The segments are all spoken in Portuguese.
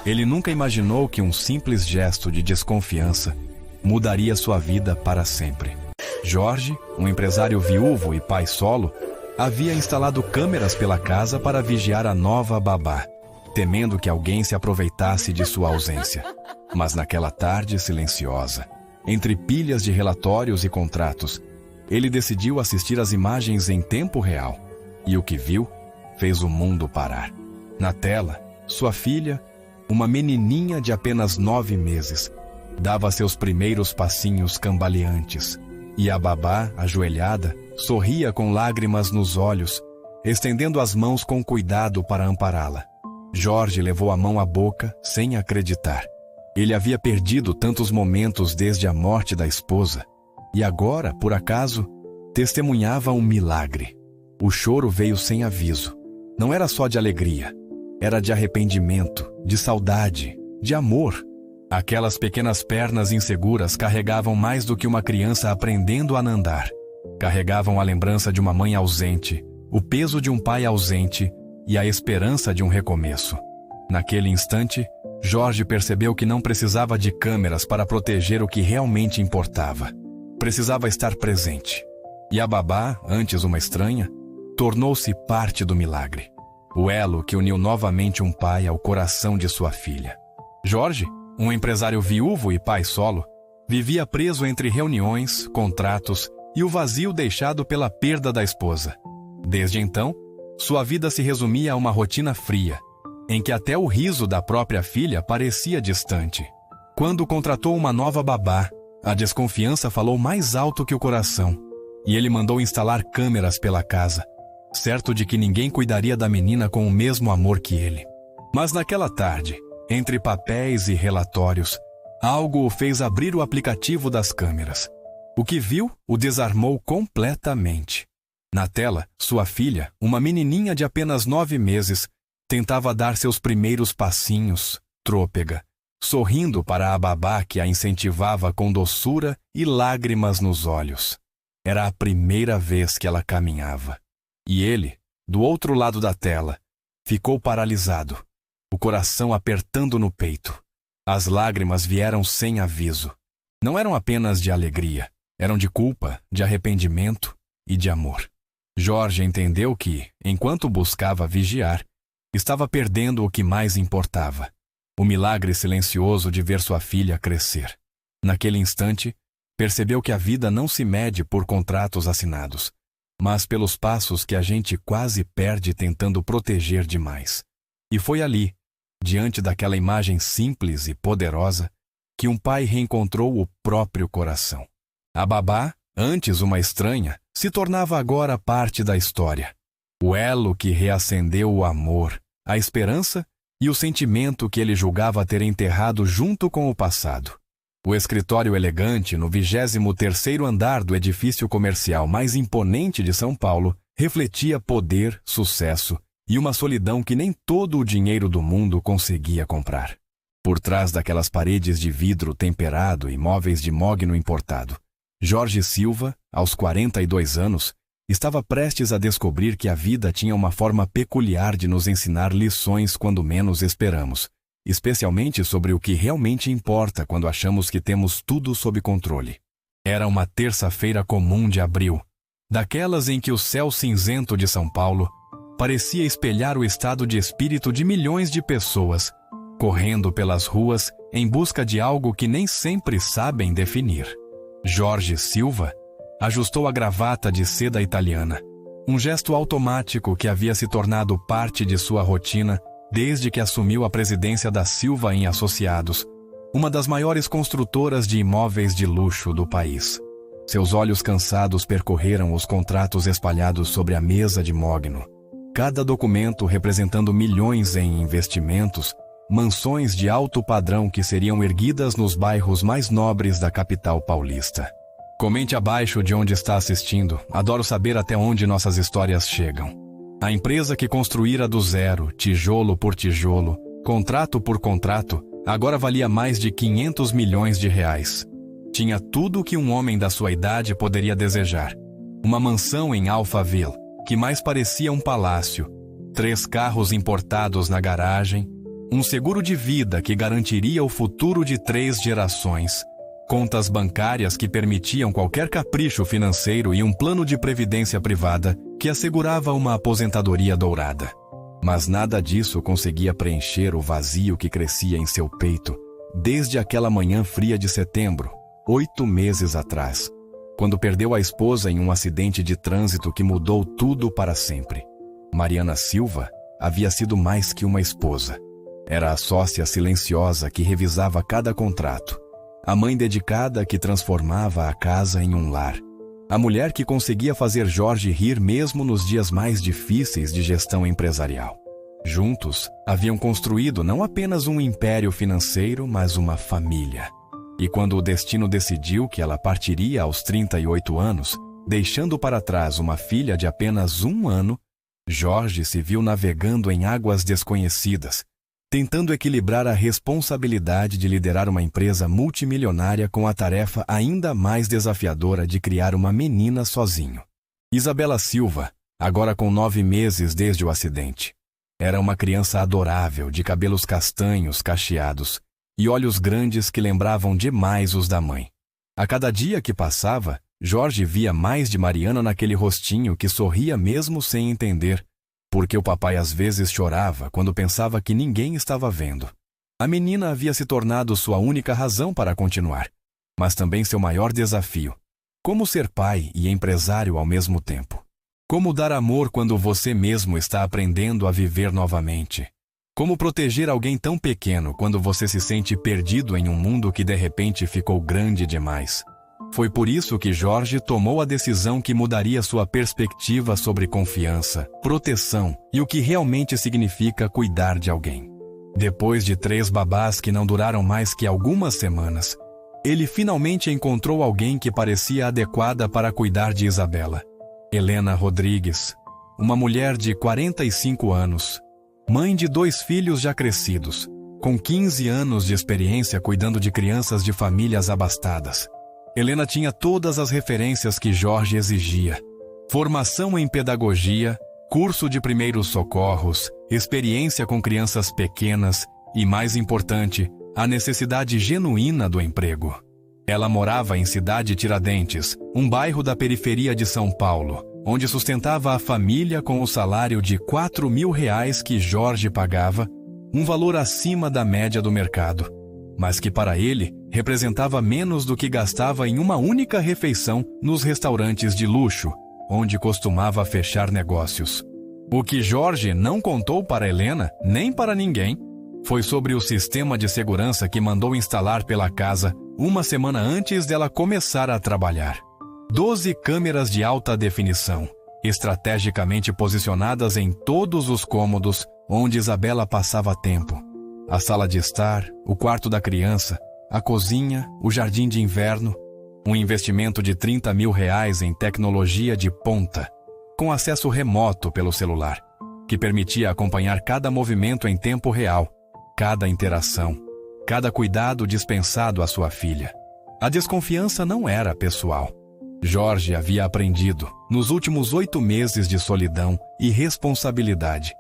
Ele nunca imaginou que um simples gesto de desconfiança mudaria sua vida para sempre. Jorge, um empresário viúvo e pai solo, havia instalado câmeras pela casa para vigiar a nova babá, temendo que alguém se aproveitasse de sua ausência. Mas naquela tarde silenciosa, entre pilhas de relatórios e contratos, ele decidiu assistir às imagens em tempo real. E o que viu fez o mundo parar. Na tela, sua filha, uma menininha de apenas 9 meses, dava seus primeiros passinhos cambaleantes. E a babá, ajoelhada, sorria com lágrimas nos olhos, estendendo as mãos com cuidado para ampará-la. Jorge levou a mão à boca sem acreditar. Ele havia perdido tantos momentos desde a morte da esposa, e agora, por acaso, testemunhava um milagre. O choro veio sem aviso. Não era só de alegria, era de arrependimento, de saudade, de amor. Aquelas pequenas pernas inseguras carregavam mais do que uma criança aprendendo a andar. Carregavam a lembrança de uma mãe ausente, o peso de um pai ausente e a esperança de um recomeço. Naquele instante, Jorge percebeu que não precisava de câmeras para proteger o que realmente importava. Precisava estar presente. E a babá, antes uma estranha, tornou-se parte do milagre. O elo que uniu novamente um pai ao coração de sua filha. Jorge, um empresário viúvo e pai solo, vivia preso entre reuniões, contratos e o vazio deixado pela perda da esposa. Desde então, sua vida se resumia a uma rotina fria, em que até o riso da própria filha parecia distante. Quando contratou uma nova babá, a desconfiança falou mais alto que o coração, e ele mandou instalar câmeras pela casa, certo de que ninguém cuidaria da menina com o mesmo amor que ele. Mas naquela tarde, entre papéis e relatórios, algo o fez abrir o aplicativo das câmeras. O que viu o desarmou completamente. Na tela, sua filha, uma menininha de apenas 9 meses, tentava dar seus primeiros passinhos, trôpega, sorrindo para a babá que a incentivava com doçura e lágrimas nos olhos. Era a primeira vez que ela caminhava. E ele, do outro lado da tela, ficou paralisado, o coração apertando no peito. As lágrimas vieram sem aviso. Não eram apenas de alegria, eram de culpa, de arrependimento e de amor. Jorge entendeu que, enquanto buscava vigiar, estava perdendo o que mais importava: o milagre silencioso de ver sua filha crescer. Naquele instante, percebeu que a vida não se mede por contratos assinados, mas pelos passos que a gente quase perde tentando proteger demais. E foi ali, diante daquela imagem simples e poderosa, que um pai reencontrou o próprio coração. A babá, antes uma estranha, se tornava agora parte da história. O elo que reacendeu o amor, a esperança e o sentimento que ele julgava ter enterrado junto com o passado. O escritório elegante no 23º andar do edifício comercial mais imponente de São Paulo refletia poder, sucesso e uma solidão que nem todo o dinheiro do mundo conseguia comprar. Por trás daquelas paredes de vidro temperado e móveis de mogno importado, Jorge Silva, aos 42 anos, estava prestes a descobrir que a vida tinha uma forma peculiar de nos ensinar lições quando menos esperamos, especialmente sobre o que realmente importa quando achamos que temos tudo sob controle. Era uma terça-feira comum de abril, daquelas em que o céu cinzento de São Paulo parecia espelhar o estado de espírito de milhões de pessoas, correndo pelas ruas em busca de algo que nem sempre sabem definir. Jorge Silva ajustou a gravata de seda italiana, um gesto automático que havia se tornado parte de sua rotina desde que assumiu a presidência da Silva em Associados, uma das maiores construtoras de imóveis de luxo do país. Seus olhos cansados percorreram os contratos espalhados sobre a mesa de mogno, cada documento representando milhões em investimentos, mansões de alto padrão que seriam erguidas nos bairros mais nobres da capital paulista. Comente abaixo de onde está assistindo. Adoro saber até onde nossas histórias chegam. A empresa que construíra do zero, tijolo por tijolo, contrato por contrato, agora valia mais de 500 milhões de reais. Tinha tudo o que um homem da sua idade poderia desejar. Uma mansão em Alphaville, que mais parecia um palácio, 3 carros importados na garagem, Um seguro de vida que garantiria o futuro de 3 gerações, contas bancárias que permitiam qualquer capricho financeiro e um plano de previdência privada que assegurava uma aposentadoria dourada. Mas nada disso conseguia preencher o vazio que crescia em seu peito desde aquela manhã fria de setembro, 8 meses atrás, quando perdeu a esposa em um acidente de trânsito que mudou tudo para sempre. Mariana Silva havia sido mais que uma esposa. Era a sócia silenciosa que revisava cada contrato, a mãe dedicada que transformava a casa em um lar, a mulher que conseguia fazer Jorge rir mesmo nos dias mais difíceis de gestão empresarial. Juntos, haviam construído não apenas um império financeiro, mas uma família. E quando o destino decidiu que ela partiria aos 38 anos, deixando para trás uma filha de apenas 1 ano, Jorge se viu navegando em águas desconhecidas, tentando equilibrar a responsabilidade de liderar uma empresa multimilionária com a tarefa ainda mais desafiadora de criar uma menina sozinho. Isabela Silva, agora com 9 meses desde o acidente, era uma criança adorável, de cabelos castanhos cacheados e olhos grandes que lembravam demais os da mãe. A cada dia que passava, Jorge via mais de Mariana naquele rostinho que sorria mesmo sem entender, porque o papai às vezes chorava quando pensava que ninguém estava vendo. A menina havia se tornado sua única razão para continuar, mas também seu maior desafio. Como ser pai e empresário ao mesmo tempo? Como dar amor quando você mesmo está aprendendo a viver novamente? Como proteger alguém tão pequeno quando você se sente perdido em um mundo que de repente ficou grande demais? Foi por isso que Jorge tomou a decisão que mudaria sua perspectiva sobre confiança, proteção e o que realmente significa cuidar de alguém. Depois de 3 babás que não duraram mais que algumas semanas, ele finalmente encontrou alguém que parecia adequada para cuidar de Isabela. Helena Rodrigues, uma mulher de 45 anos, mãe de 2 filhos já crescidos, com 15 anos de experiência cuidando de crianças de famílias abastadas. Helena tinha todas as referências que Jorge exigia: formação em pedagogia, curso de primeiros socorros, experiência com crianças pequenas e, mais importante, a necessidade genuína do emprego. Ela morava em Cidade Tiradentes, um bairro da periferia de São Paulo, onde sustentava a família com o salário de R$ 4.000 que Jorge pagava, um valor acima da média do mercado, mas que para ele representava menos do que gastava em uma única refeição nos restaurantes de luxo, onde costumava fechar negócios. O que Jorge não contou para Helena, nem para ninguém, foi sobre o sistema de segurança que mandou instalar pela casa uma semana antes dela começar a trabalhar. 12 câmeras de alta definição, estrategicamente posicionadas em todos os cômodos onde Isabela passava tempo. A sala de estar, o quarto da criança, a cozinha, o jardim de inverno, um investimento de R$ 30.000 em tecnologia de ponta, com acesso remoto pelo celular, que permitia acompanhar cada movimento em tempo real, cada interação, cada cuidado dispensado à sua filha. A desconfiança não era pessoal. Jorge havia aprendido, nos últimos 8 meses de solidão e responsabilidade,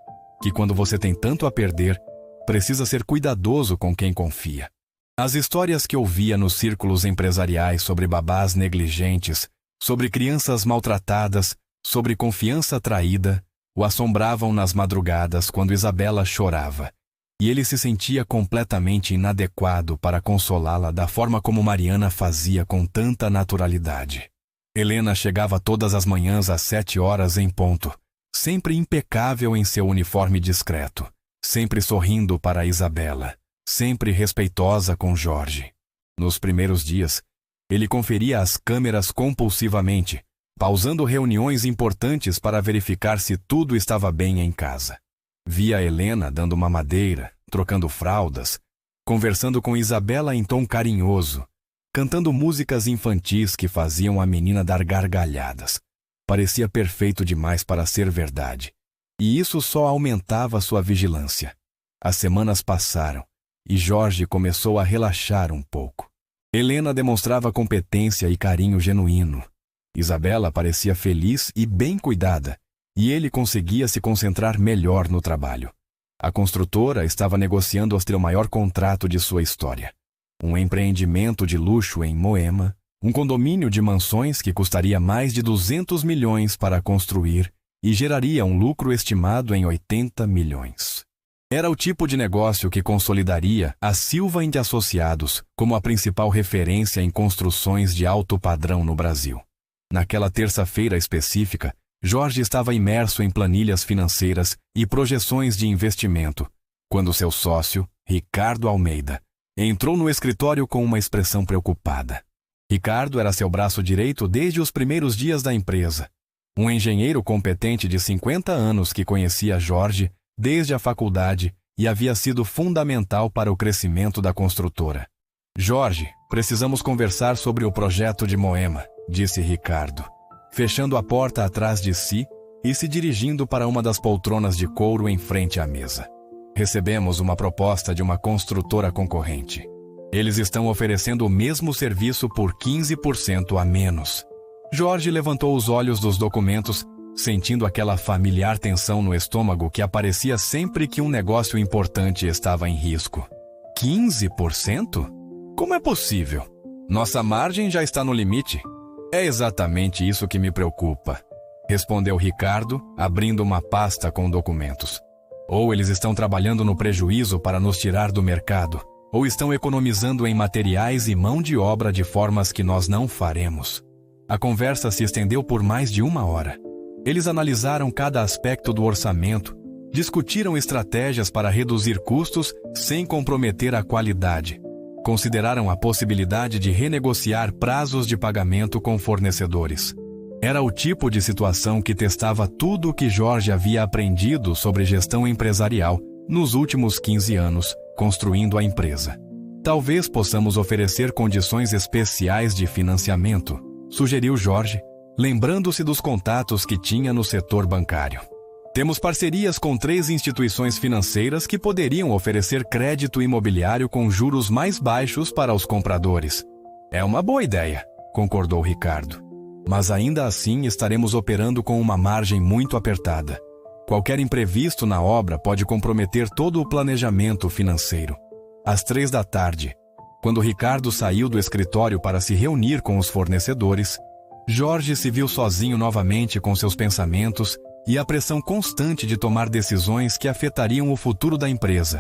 que quando você tem tanto a perder, precisa ser cuidadoso com quem confia. As histórias que ouvia nos círculos empresariais sobre babás negligentes, sobre crianças maltratadas, sobre confiança traída, o assombravam nas madrugadas quando Isabela chorava, e ele se sentia completamente inadequado para consolá-la da forma como Mariana fazia com tanta naturalidade. Helena chegava todas as manhãs às 7 horas em ponto, sempre impecável em seu uniforme discreto, sempre sorrindo para Isabela, sempre respeitosa com Jorge. Nos primeiros dias, ele conferia as câmeras compulsivamente, pausando reuniões importantes para verificar se tudo estava bem em casa. Via Helena dando mamadeira, trocando fraldas, conversando com Isabela em tom carinhoso, cantando músicas infantis que faziam a menina dar gargalhadas. Parecia perfeito demais para ser verdade, e isso só aumentava sua vigilância. As semanas passaram, e Jorge começou a relaxar um pouco. Helena demonstrava competência e carinho genuíno. Isabela parecia feliz e bem cuidada, e ele conseguia se concentrar melhor no trabalho. A construtora estava negociando o maior contrato de sua história. Um empreendimento de luxo em Moema, um condomínio de mansões que custaria mais de 200 milhões para construir e geraria um lucro estimado em 80 milhões. Era o tipo de negócio que consolidaria a Silva & Associados como a principal referência em construções de alto padrão no Brasil. Naquela terça-feira específica, Jorge estava imerso em planilhas financeiras e projeções de investimento, quando seu sócio, Ricardo Almeida, entrou no escritório com uma expressão preocupada. Ricardo era seu braço direito desde os primeiros dias da empresa. Um engenheiro competente de 50 anos que conhecia Jorge desde a faculdade e havia sido fundamental para o crescimento da construtora. Jorge, precisamos conversar sobre o projeto de Moema, disse Ricardo, fechando a porta atrás de si e se dirigindo para uma das poltronas de couro em frente à mesa. Recebemos uma proposta de uma construtora concorrente. Eles estão oferecendo o mesmo serviço por 15% a menos. Jorge levantou os olhos dos documentos, sentindo aquela familiar tensão no estômago que aparecia sempre que um negócio importante estava em risco. 15%? Como é possível? Nossa margem já está no limite. É exatamente isso que me preocupa, respondeu Ricardo, abrindo uma pasta com documentos. Ou eles estão trabalhando no prejuízo para nos tirar do mercado, ou estão economizando em materiais e mão de obra de formas que nós não faremos. A conversa se estendeu por mais de 1 hora. Eles analisaram cada aspecto do orçamento, discutiram estratégias para reduzir custos sem comprometer a qualidade. Consideraram a possibilidade de renegociar prazos de pagamento com fornecedores. Era o tipo de situação que testava tudo o que Jorge havia aprendido sobre gestão empresarial nos últimos 15 anos, construindo a empresa. Talvez possamos oferecer condições especiais de financiamento, sugeriu Jorge, lembrando-se dos contatos que tinha no setor bancário. Temos parcerias com 3 instituições financeiras que poderiam oferecer crédito imobiliário com juros mais baixos para os compradores. É uma boa ideia, concordou Ricardo. Mas ainda assim estaremos operando com uma margem muito apertada. Qualquer imprevisto na obra pode comprometer todo o planejamento financeiro. Às 3 da tarde, quando Ricardo saiu do escritório para se reunir com os fornecedores, Jorge se viu sozinho novamente com seus pensamentos e a pressão constante de tomar decisões que afetariam o futuro da empresa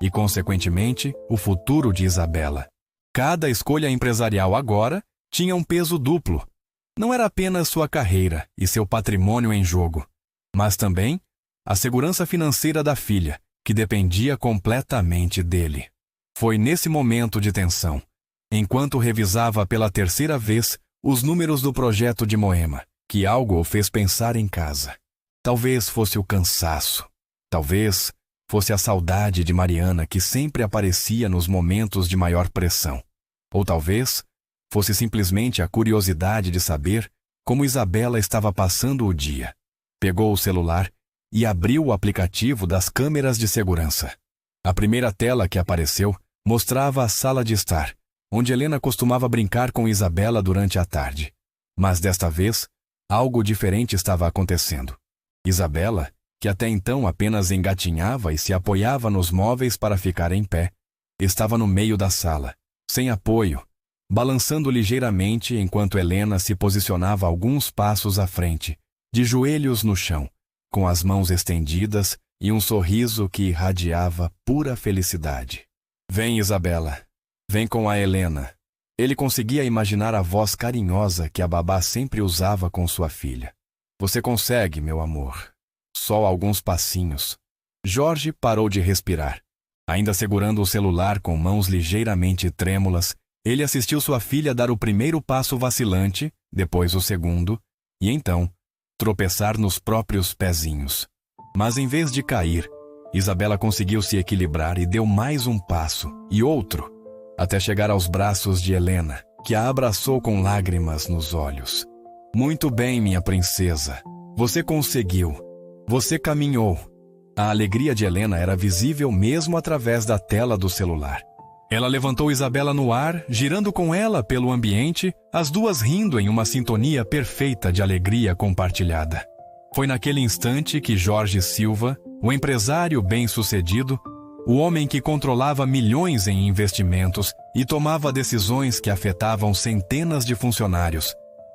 e, consequentemente, o futuro de Isabela. Cada escolha empresarial agora tinha um peso duplo. Não era apenas sua carreira e seu patrimônio em jogo, mas também a segurança financeira da filha, que dependia completamente dele. Foi nesse momento de tensão, enquanto revisava pela 3ª vez os números do projeto de Moema, que algo o fez pensar em casa. Talvez fosse o cansaço. Talvez fosse a saudade de Mariana que sempre aparecia nos momentos de maior pressão. Ou talvez fosse simplesmente a curiosidade de saber como Isabela estava passando o dia. Pegou o celular e abriu o aplicativo das câmeras de segurança. A primeira tela que apareceu mostrava a sala de estar, onde Helena costumava brincar com Isabela durante a tarde. Mas desta vez, algo diferente estava acontecendo. Isabela, que até então apenas engatinhava e se apoiava nos móveis para ficar em pé, estava no meio da sala, sem apoio, balançando ligeiramente enquanto Helena se posicionava alguns passos à frente, de joelhos no chão, com as mãos estendidas e um sorriso que irradiava pura felicidade. Vem, Isabela. Vem com a Helena. Ele conseguia imaginar a voz carinhosa que a babá sempre usava com sua filha. Você consegue, meu amor. Só alguns passinhos. Jorge parou de respirar. Ainda segurando o celular com mãos ligeiramente trêmulas, ele assistiu sua filha dar o primeiro passo vacilante, depois o segundo, e então tropeçar nos próprios pezinhos. Mas em vez de cair, Isabela conseguiu se equilibrar e deu mais um passo, e outro, até chegar aos braços de Helena, que a abraçou com lágrimas nos olhos. Muito bem, minha princesa. Você conseguiu. Você caminhou. A alegria de Helena era visível mesmo através da tela do celular. Ela levantou Isabela no ar, girando com ela pelo ambiente, as duas rindo em uma sintonia perfeita de alegria compartilhada. Foi naquele instante que Jorge Silva O empresário bem-sucedido, o homem que controlava milhões em investimentos e tomava decisões que afetavam centenas de funcionários,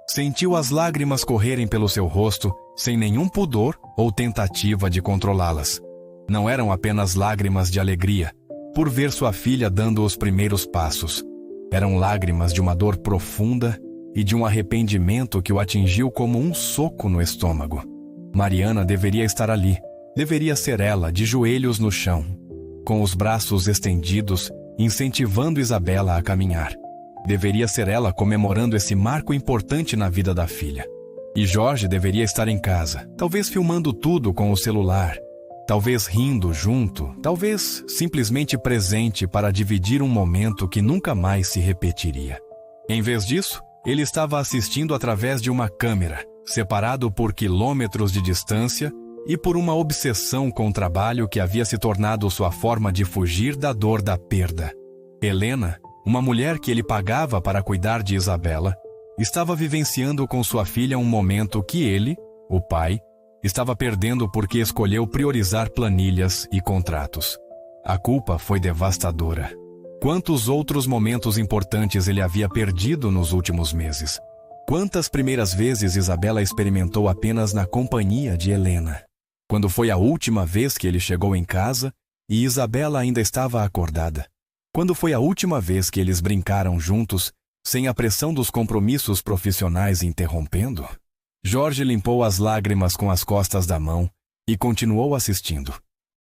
sentiu as lágrimas correrem pelo seu rosto sem nenhum pudor ou tentativa de controlá-las. Não eram apenas lágrimas de alegria por ver sua filha dando os primeiros passos. Eram lágrimas de uma dor profunda e de um arrependimento que o atingiu como um soco no estômago. Mariana deveria estar ali. Deveria ser ela, de joelhos no chão, com os braços estendidos, incentivando Isabela a caminhar. Deveria ser ela comemorando esse marco importante na vida da filha. E Jorge deveria estar em casa, talvez filmando tudo com o celular, talvez rindo junto, talvez simplesmente presente para dividir um momento que nunca mais se repetiria. Em vez disso, ele estava assistindo através de uma câmera, separado por quilômetros de distância e por uma obsessão com o trabalho que havia se tornado sua forma de fugir da dor da perda. Helena, uma mulher que ele pagava para cuidar de Isabela, estava vivenciando com sua filha um momento que ele, o pai, estava perdendo porque escolheu priorizar planilhas e contratos. A culpa foi devastadora. Quantos outros momentos importantes ele havia perdido nos últimos meses? Quantas primeiras vezes Isabela experimentou apenas na companhia de Helena? Quando foi a última vez que ele chegou em casa e Isabela ainda estava acordada? Quando foi a última vez que eles brincaram juntos, sem a pressão dos compromissos profissionais interrompendo? Jorge limpou as lágrimas com as costas da mão e continuou assistindo.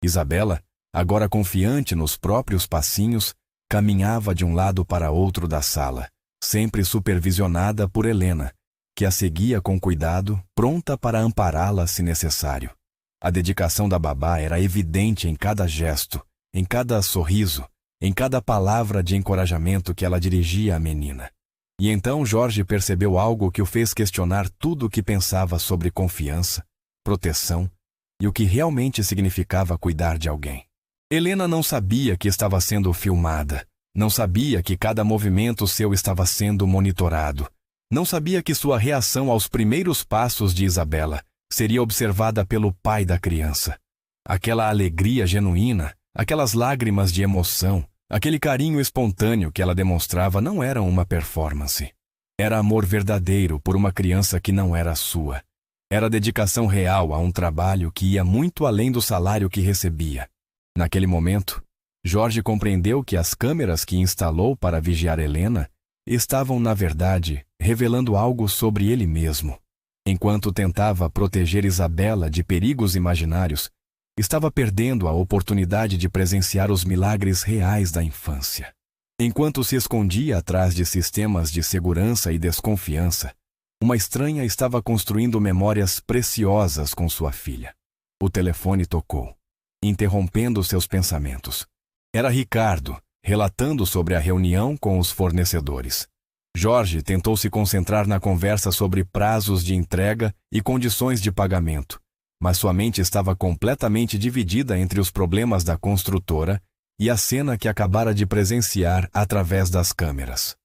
Isabela, agora confiante nos próprios passinhos, caminhava de um lado para outro da sala, sempre supervisionada por Helena, que a seguia com cuidado, pronta para ampará-la se necessário. A dedicação da babá era evidente em cada gesto, em cada sorriso, em cada palavra de encorajamento que ela dirigia à menina. E então Jorge percebeu algo que o fez questionar tudo o que pensava sobre confiança, proteção e o que realmente significava cuidar de alguém. Helena não sabia que estava sendo filmada, não sabia que cada movimento seu estava sendo monitorado, não sabia que sua reação aos primeiros passos de Isabela seria observada pelo pai da criança. Aquela alegria genuína, aquelas lágrimas de emoção, aquele carinho espontâneo que ela demonstrava não eram uma performance. Era amor verdadeiro por uma criança que não era sua. Era dedicação real a um trabalho que ia muito além do salário que recebia. Naquele momento, Jorge compreendeu que as câmeras que instalou para vigiar Helena estavam, na verdade, revelando algo sobre ele mesmo. Enquanto tentava proteger Isabela de perigos imaginários, estava perdendo a oportunidade de presenciar os milagres reais da infância. Enquanto se escondia atrás de sistemas de segurança e desconfiança, uma estranha estava construindo memórias preciosas com sua filha. O telefone tocou, interrompendo seus pensamentos. Era Ricardo, relatando sobre a reunião com os fornecedores. Jorge tentou se concentrar na conversa sobre prazos de entrega e condições de pagamento, mas sua mente estava completamente dividida entre os problemas da construtora e a cena que acabara de presenciar através das câmeras.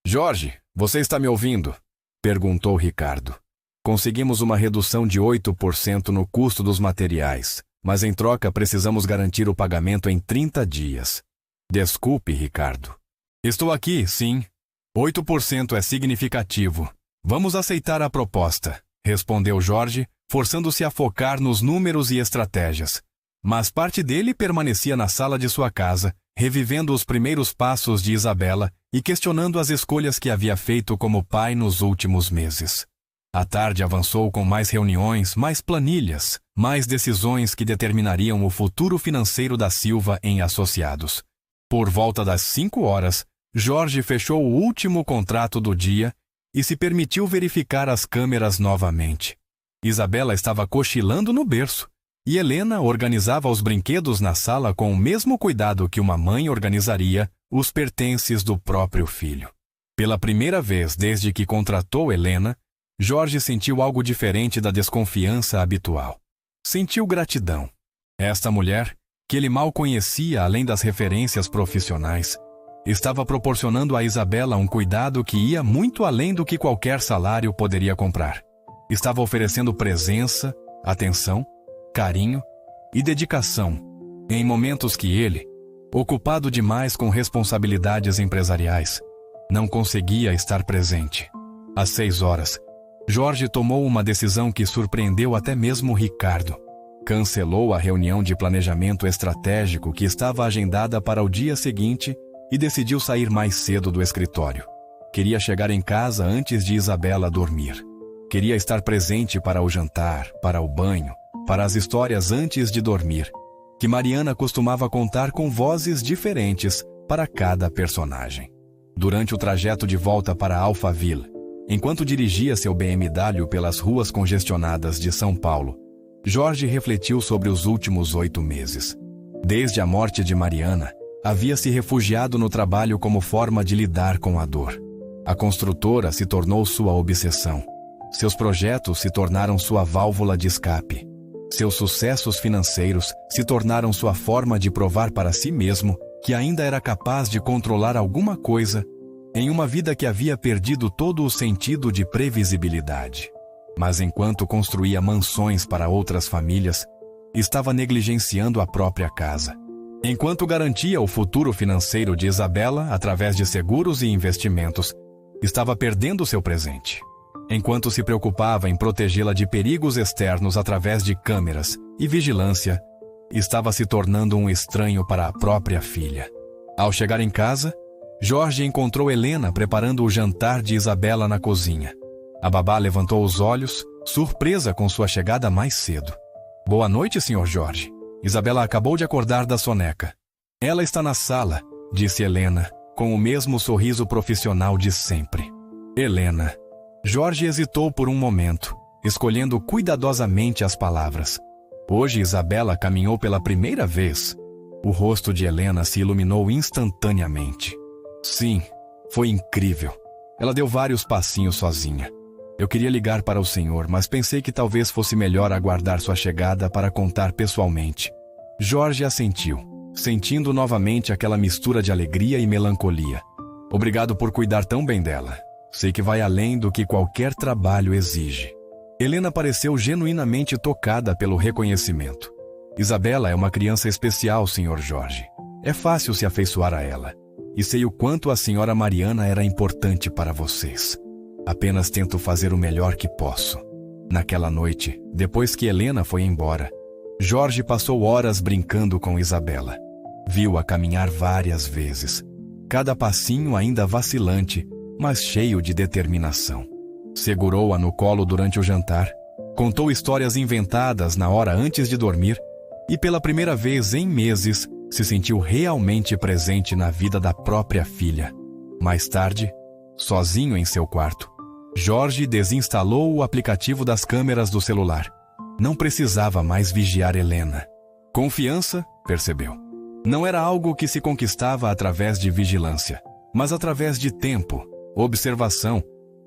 "Jorge, você está me ouvindo?" perguntou Ricardo. "Conseguimos uma redução de 8% no custo dos materiais, mas em troca precisamos garantir o pagamento em 30 dias. Desculpe, Ricardo." "Estou aqui, sim. 8% é significativo. Vamos aceitar a proposta", respondeu Jorge, forçando-se a focar nos números e estratégias. Mas parte dele permanecia na sala de sua casa, revivendo os primeiros passos de Isabela e questionando as escolhas que havia feito como pai nos últimos meses. A tarde avançou com mais reuniões, mais planilhas, mais decisões que determinariam o futuro financeiro da Silva em Associados. Por volta das 5 horas, Jorge fechou o último contrato do dia e se permitiu verificar as câmeras novamente. Isabela estava cochilando no berço, e Helena organizava os brinquedos na sala com o mesmo cuidado que uma mãe organizaria os pertences do próprio filho. Pela primeira vez desde que contratou Helena, Jorge sentiu algo diferente da desconfiança habitual. Sentiu gratidão. Esta mulher, que ele mal conhecia além das referências profissionais, estava proporcionando a Isabela um cuidado que ia muito além do que qualquer salário poderia comprar. Estava oferecendo presença, atenção, carinho e dedicação, em momentos que ele, ocupado demais com responsabilidades empresariais, não conseguia estar presente. Às 6 horas, Jorge tomou uma decisão que surpreendeu até mesmo Ricardo. Cancelou a reunião de planejamento estratégico que estava agendada para o dia seguinte e decidiu sair mais cedo do escritório. Queria chegar em casa antes de Isabela dormir. Queria estar presente para o jantar, para o banho, para as histórias antes de dormir, que Mariana costumava contar com vozes diferentes para cada personagem. Durante o trajeto de volta para Alphaville, enquanto dirigia seu BMW pelas ruas congestionadas de São Paulo, Jorge refletiu sobre os últimos 8 meses. Desde a morte de Mariana, havia se refugiado no trabalho como forma de lidar com a dor. A construtora se tornou sua obsessão. Seus projetos se tornaram sua válvula de escape. Seus sucessos financeiros se tornaram sua forma de provar para si mesmo que ainda era capaz de controlar alguma coisa em uma vida que havia perdido todo o sentido de previsibilidade. Mas enquanto construía mansões para outras famílias, estava negligenciando a própria casa. Enquanto garantia o futuro financeiro de Isabela através de seguros e investimentos, estava perdendo seu presente. Enquanto se preocupava em protegê-la de perigos externos através de câmeras e vigilância, estava se tornando um estranho para a própria filha. Ao chegar em casa, Jorge encontrou Helena preparando o jantar de Isabela na cozinha. A babá levantou os olhos, surpresa com sua chegada mais cedo. "Boa noite, Sr. Jorge. Isabela acabou de acordar da soneca." "Ela está na sala", disse Helena, com o mesmo sorriso profissional de sempre. "Helena." Jorge hesitou por um momento, escolhendo cuidadosamente as palavras. Hoje Isabela caminhou pela primeira vez. O rosto de Helena se iluminou instantaneamente. "Sim, foi incrível. Ela deu vários passinhos sozinha. Eu queria ligar para o senhor, mas pensei que talvez fosse melhor aguardar sua chegada para contar pessoalmente." Jorge assentiu, sentindo novamente aquela mistura de alegria e melancolia. "Obrigado por cuidar tão bem dela. Sei que vai além do que qualquer trabalho exige." Helena pareceu genuinamente tocada pelo reconhecimento. "Isabela é uma criança especial, Sr. Jorge. É fácil se afeiçoar a ela. E sei o quanto a senhora Mariana era importante para vocês. Apenas tento fazer o melhor que posso." Naquela noite, depois que Helena foi embora, Jorge passou horas brincando com Isabela. Viu-a caminhar várias vezes, cada passinho ainda vacilante, mas cheio de determinação. Segurou-a no colo durante o jantar, contou histórias inventadas na hora antes de dormir e pela primeira vez em meses se sentiu realmente presente na vida da própria filha. Mais tarde, sozinho em seu quarto, Jorge desinstalou o aplicativo das câmeras do celular. Não precisava mais vigiar Helena. Confiança, percebeu, não era algo que se conquistava através de vigilância, mas através de tempo, observação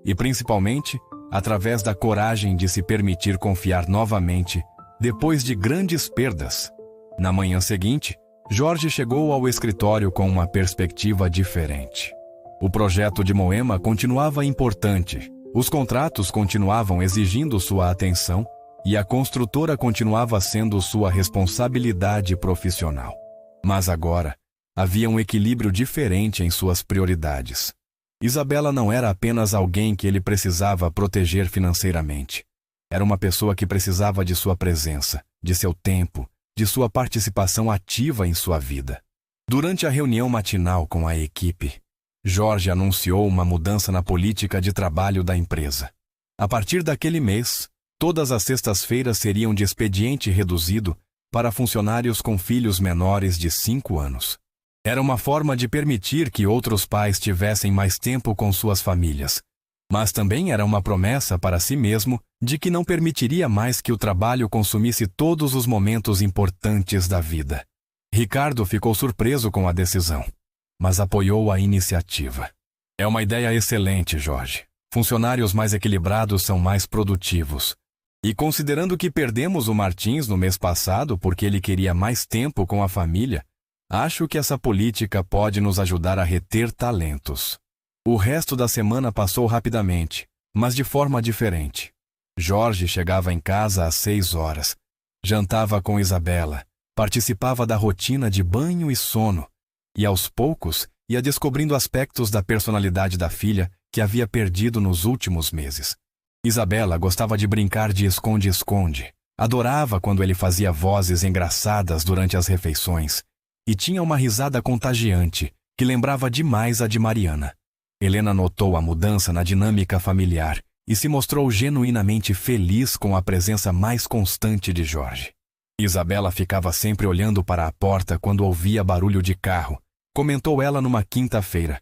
e, principalmente, através da coragem de se permitir confiar novamente depois de grandes perdas. Na manhã seguinte, Jorge chegou ao escritório com uma perspectiva diferente. O projeto de Moema continuava importante, os contratos continuavam exigindo sua atenção e a construtora continuava sendo sua responsabilidade profissional. Mas agora, havia um equilíbrio diferente em suas prioridades. Isabela não era apenas alguém que ele precisava proteger financeiramente. Era uma pessoa que precisava de sua presença, de seu tempo, de sua participação ativa em sua vida. Durante a reunião matinal com a equipe, Jorge anunciou uma mudança na política de trabalho da empresa. A partir daquele mês, todas as sextas-feiras seriam de expediente reduzido para funcionários com filhos menores de 5 anos. Era uma forma de permitir que outros pais tivessem mais tempo com suas famílias, mas também era uma promessa para si mesmo de que não permitiria mais que o trabalho consumisse todos os momentos importantes da vida. Ricardo ficou surpreso com a decisão, mas apoiou a iniciativa. "É uma ideia excelente, Jorge. Funcionários mais equilibrados são mais produtivos. E considerando que perdemos o Martins no mês passado porque ele queria mais tempo com a família, acho que essa política pode nos ajudar a reter talentos." O resto da semana passou rapidamente, mas de forma diferente. Jorge chegava em casa às 6 horas. Jantava com Isabela, participava da rotina de banho e sono, e aos poucos ia descobrindo aspectos da personalidade da filha que havia perdido nos últimos meses. Isabela gostava de brincar de esconde-esconde, adorava quando ele fazia vozes engraçadas durante as refeições, e tinha uma risada contagiante que lembrava demais a de Mariana. Helena notou a mudança na dinâmica familiar e se mostrou genuinamente feliz com a presença mais constante de Jorge. Isabela ficava sempre olhando para a porta quando ouvia barulho de carro, comentou ela numa quinta-feira.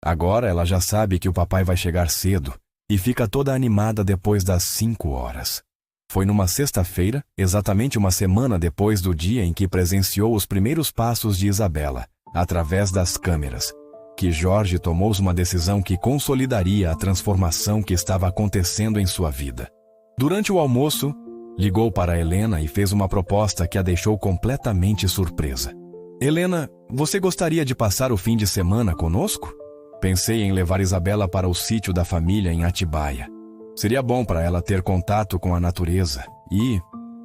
Agora ela já sabe que o papai vai chegar cedo e fica toda animada depois das 5 horas. Foi numa sexta-feira, exatamente uma semana depois do dia em que presenciou os primeiros passos de Isabela, através das câmeras, que Jorge tomou uma decisão que consolidaria a transformação que estava acontecendo em sua vida. Durante o almoço, ligou para Helena e fez uma proposta que a deixou completamente surpresa. Helena, você gostaria de passar o fim de semana conosco? Pensei em levar Isabela para o sítio da família em Atibaia. Seria bom para ela ter contato com a natureza e,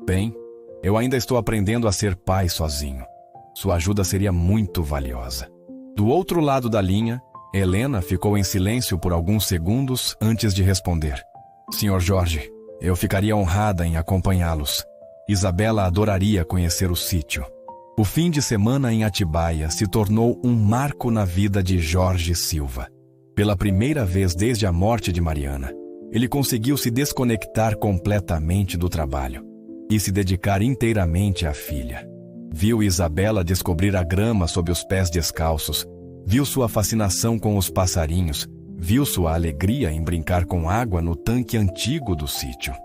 bem, eu ainda estou aprendendo a ser pai sozinho. Sua ajuda seria muito valiosa. Do outro lado da linha, Helena ficou em silêncio por alguns segundos antes de responder. Senhor Jorge, eu ficaria honrada em acompanhá-los. Isabela adoraria conhecer o sítio. O fim de semana em Atibaia se tornou um marco na vida de Jorge Silva. Pela primeira vez desde a morte de Mariana, ele conseguiu se desconectar completamente do trabalho e se dedicar inteiramente à filha. Viu Isabela descobrir a grama sob os pés descalços, viu sua fascinação com os passarinhos, viu sua alegria em brincar com água no tanque antigo do sítio.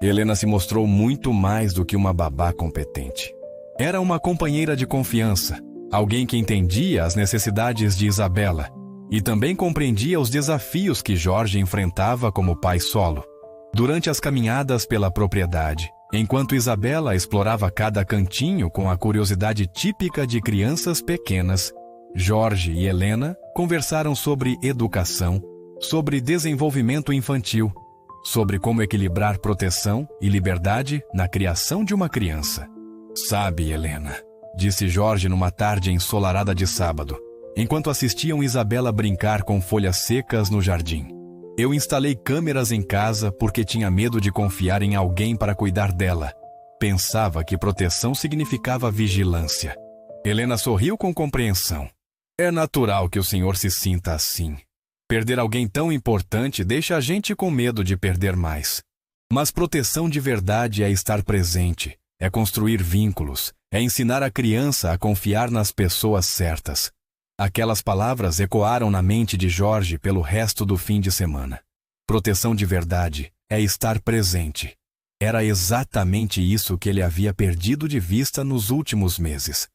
Helena se mostrou muito mais do que uma babá competente. Era uma companheira de confiança, alguém que entendia as necessidades de Isabela e também compreendia os desafios que Jorge enfrentava como pai solo. Durante as caminhadas pela propriedade, enquanto Isabela explorava cada cantinho com a curiosidade típica de crianças pequenas, Jorge e Helena conversaram sobre educação, sobre desenvolvimento infantil, sobre como equilibrar proteção e liberdade na criação de uma criança. Sabe, Helena, disse Jorge numa tarde ensolarada de sábado, enquanto assistiam Isabela brincar com folhas secas no jardim. Eu instalei câmeras em casa porque tinha medo de confiar em alguém para cuidar dela. Pensava que proteção significava vigilância. Helena sorriu com compreensão. É natural que o senhor se sinta assim. Perder alguém tão importante deixa a gente com medo de perder mais. Mas proteção de verdade é estar presente, é construir vínculos, é ensinar a criança a confiar nas pessoas certas. Aquelas palavras ecoaram na mente de Jorge pelo resto do fim de semana. Proteção de verdade é estar presente. Era exatamente isso que ele havia perdido de vista nos últimos meses.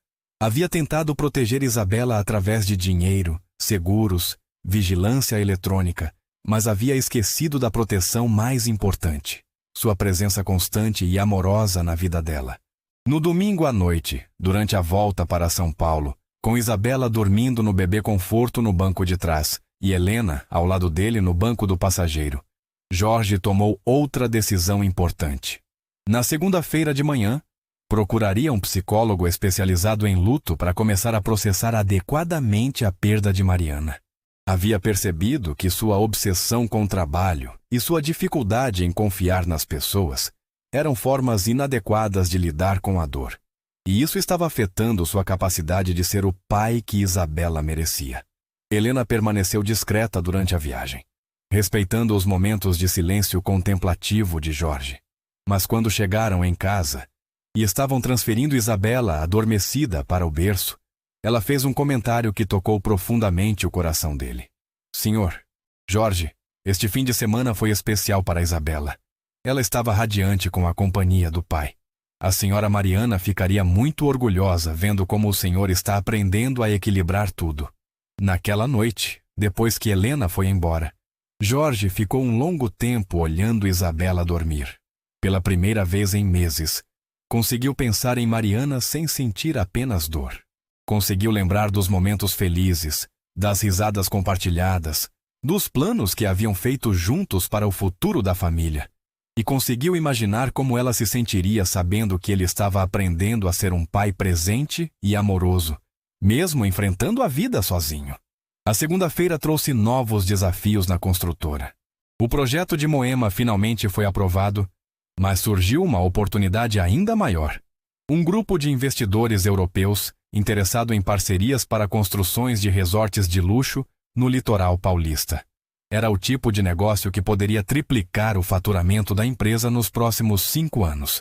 Havia tentado proteger Isabela através de dinheiro, seguros, vigilância eletrônica, mas havia esquecido da proteção mais importante, sua presença constante e amorosa na vida dela. No domingo à noite, durante a volta para São Paulo, com Isabela dormindo no bebê conforto no banco de trás e Helena ao lado dele no banco do passageiro, Jorge tomou outra decisão importante. Na segunda-feira de manhã, procuraria um psicólogo especializado em luto para começar a processar adequadamente a perda de Mariana. Havia percebido que sua obsessão com o trabalho e sua dificuldade em confiar nas pessoas eram formas inadequadas de lidar com a dor. E isso estava afetando sua capacidade de ser o pai que Isabela merecia. Helena permaneceu discreta durante a viagem, respeitando os momentos de silêncio contemplativo de Jorge. Mas quando chegaram em casa e estavam transferindo Isabela adormecida para o berço, ela fez um comentário que tocou profundamente o coração dele. Senhor, Jorge, este fim de semana foi especial para Isabela. Ela estava radiante com a companhia do pai. A senhora Mariana ficaria muito orgulhosa vendo como o senhor está aprendendo a equilibrar tudo. Naquela noite, depois que Helena foi embora, Jorge ficou um longo tempo olhando Isabela dormir. Pela primeira vez em meses, conseguiu pensar em Mariana sem sentir apenas dor. Conseguiu lembrar dos momentos felizes, das risadas compartilhadas, dos planos que haviam feito juntos para o futuro da família. e conseguiu imaginar como ela se sentiria sabendo que ele estava aprendendo a ser um pai presente e amoroso, mesmo enfrentando a vida sozinho. A segunda-feira trouxe novos desafios na construtora. O projeto de Moema finalmente foi aprovado, mas surgiu uma oportunidade ainda maior. Um grupo de investidores europeus interessado em parcerias para construções de resorts de luxo no litoral paulista. Era o tipo de negócio que poderia triplicar o faturamento da empresa nos próximos 5 anos.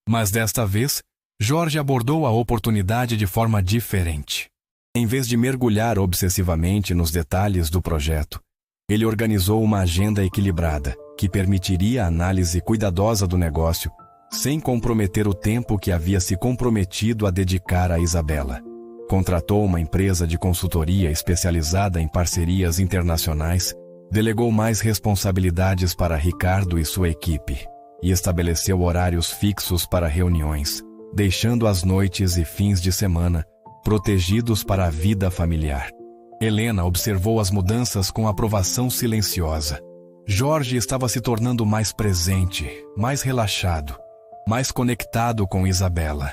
Mas desta vez, Jorge abordou a oportunidade de forma diferente. Em vez de mergulhar obsessivamente nos detalhes do projeto, ele organizou uma agenda equilibrada que permitiria a análise cuidadosa do negócio, sem comprometer o tempo que havia se comprometido a dedicar a Isabela. Contratou uma empresa de consultoria especializada em parcerias internacionais, delegou mais responsabilidades para Ricardo e sua equipe, e estabeleceu horários fixos para reuniões, deixando as noites e fins de semana protegidos para a vida familiar. Helena observou as mudanças com aprovação silenciosa. Jorge estava se tornando mais presente, mais relaxado, mais conectado com Isabela.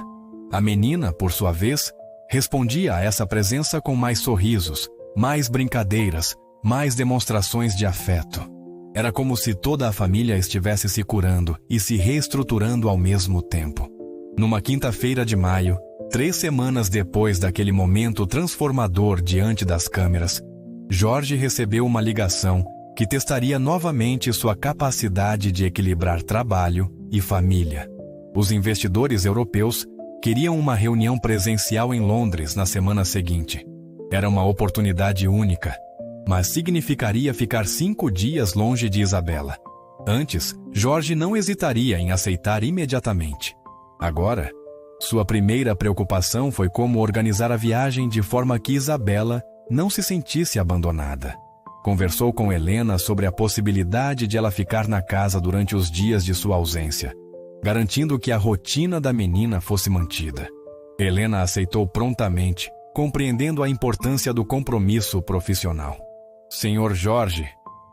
A menina, por sua vez, respondia a essa presença com mais sorrisos, mais brincadeiras, mais demonstrações de afeto. Era como se toda a família estivesse se curando e se reestruturando ao mesmo tempo. Numa quinta-feira de maio, 3 semanas depois daquele momento transformador diante das câmeras, Jorge recebeu uma ligação que testaria novamente sua capacidade de equilibrar trabalho e família. Os investidores europeus queriam uma reunião presencial em Londres na semana seguinte. Era uma oportunidade única, mas significaria ficar 5 dias longe de Isabela. Antes, Jorge não hesitaria em aceitar imediatamente. Agora, sua primeira preocupação foi como organizar a viagem de forma que Isabela não se sentisse abandonada. Conversou com Helena sobre a possibilidade de ela ficar na casa durante os dias de sua ausência, garantindo que a rotina da menina fosse mantida. Helena aceitou prontamente, compreendendo a importância do compromisso profissional. Senhor Jorge,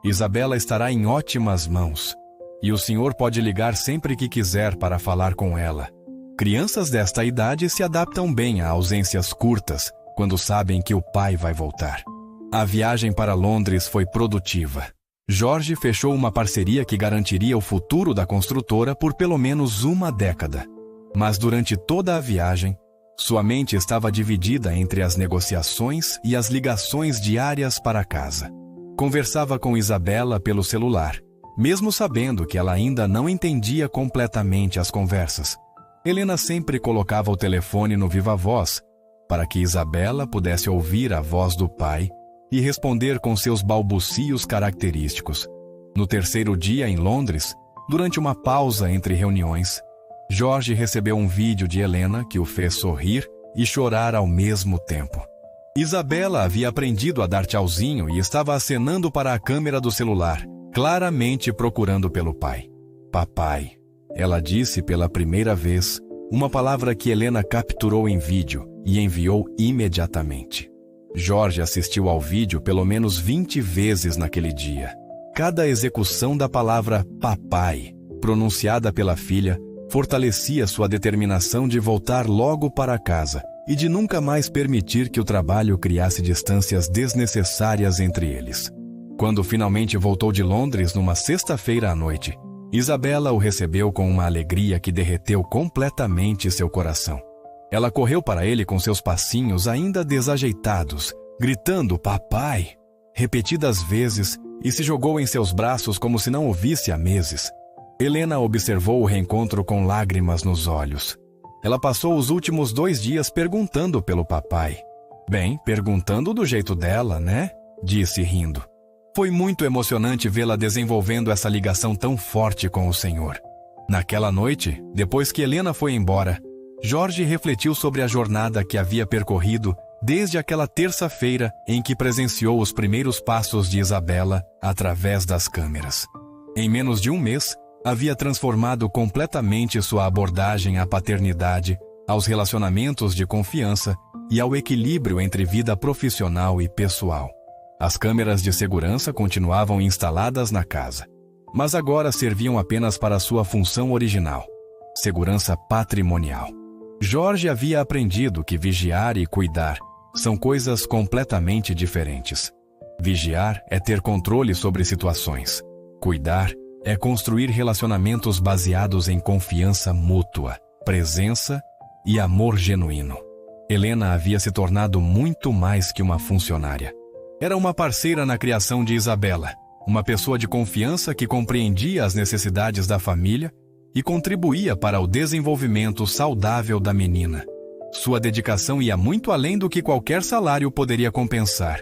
Isabela estará em ótimas mãos, e o senhor pode ligar sempre que quiser para falar com ela. Crianças desta idade se adaptam bem a ausências curtas, quando sabem que o pai vai voltar. A viagem para Londres foi produtiva. Jorge fechou uma parceria que garantiria o futuro da construtora por pelo menos 1 década. Mas durante toda a viagem, sua mente estava dividida entre as negociações e as ligações diárias para casa. Conversava com Isabela pelo celular, mesmo sabendo que ela ainda não entendia completamente as conversas. Helena sempre colocava o telefone no viva-voz, para que Isabela pudesse ouvir a voz do pai e responder com seus balbucios característicos. No 3º dia em Londres, durante uma pausa entre reuniões, Jorge recebeu um vídeo de Helena que o fez sorrir e chorar ao mesmo tempo. Isabela havia aprendido a dar tchauzinho e estava acenando para a câmera do celular, claramente procurando pelo pai. Papai, ela disse pela primeira vez, uma palavra que Helena capturou em vídeo e enviou imediatamente. Jorge assistiu ao vídeo pelo menos 20 vezes naquele dia. Cada execução da palavra papai, pronunciada pela filha, fortalecia sua determinação de voltar logo para casa e de nunca mais permitir que o trabalho criasse distâncias desnecessárias entre eles. Quando finalmente voltou de Londres numa sexta-feira à noite, Isabela o recebeu com uma alegria que derreteu completamente seu coração. Ela correu para ele com seus passinhos ainda desajeitados, gritando papai repetidas vezes e se jogou em seus braços como se não o visse há meses. Helena observou o reencontro com lágrimas nos olhos. Ela passou os últimos 2 dias perguntando pelo papai. Bem, perguntando do jeito dela, né? Disse rindo. Foi muito emocionante vê-la desenvolvendo essa ligação tão forte com o Senhor. Naquela noite, depois que Helena foi embora, Jorge refletiu sobre a jornada que havia percorrido desde aquela terça-feira em que presenciou os primeiros passos de Isabela através das câmeras. Em menos de 1 mês, havia transformado completamente sua abordagem à paternidade, aos relacionamentos de confiança e ao equilíbrio entre vida profissional e pessoal. As câmeras de segurança continuavam instaladas na casa. mas agora serviam apenas para sua função original: segurança patrimonial. Jorge havia aprendido que vigiar e cuidar são coisas completamente diferentes. Vigiar é ter controle sobre situações. Cuidar é construir relacionamentos baseados em confiança mútua, presença e amor genuíno. Helena havia se tornado muito mais que uma funcionária. Era uma parceira na criação de Isabela, uma pessoa de confiança que compreendia as necessidades da família e contribuía para o desenvolvimento saudável da menina. Sua dedicação ia muito além do que qualquer salário poderia compensar.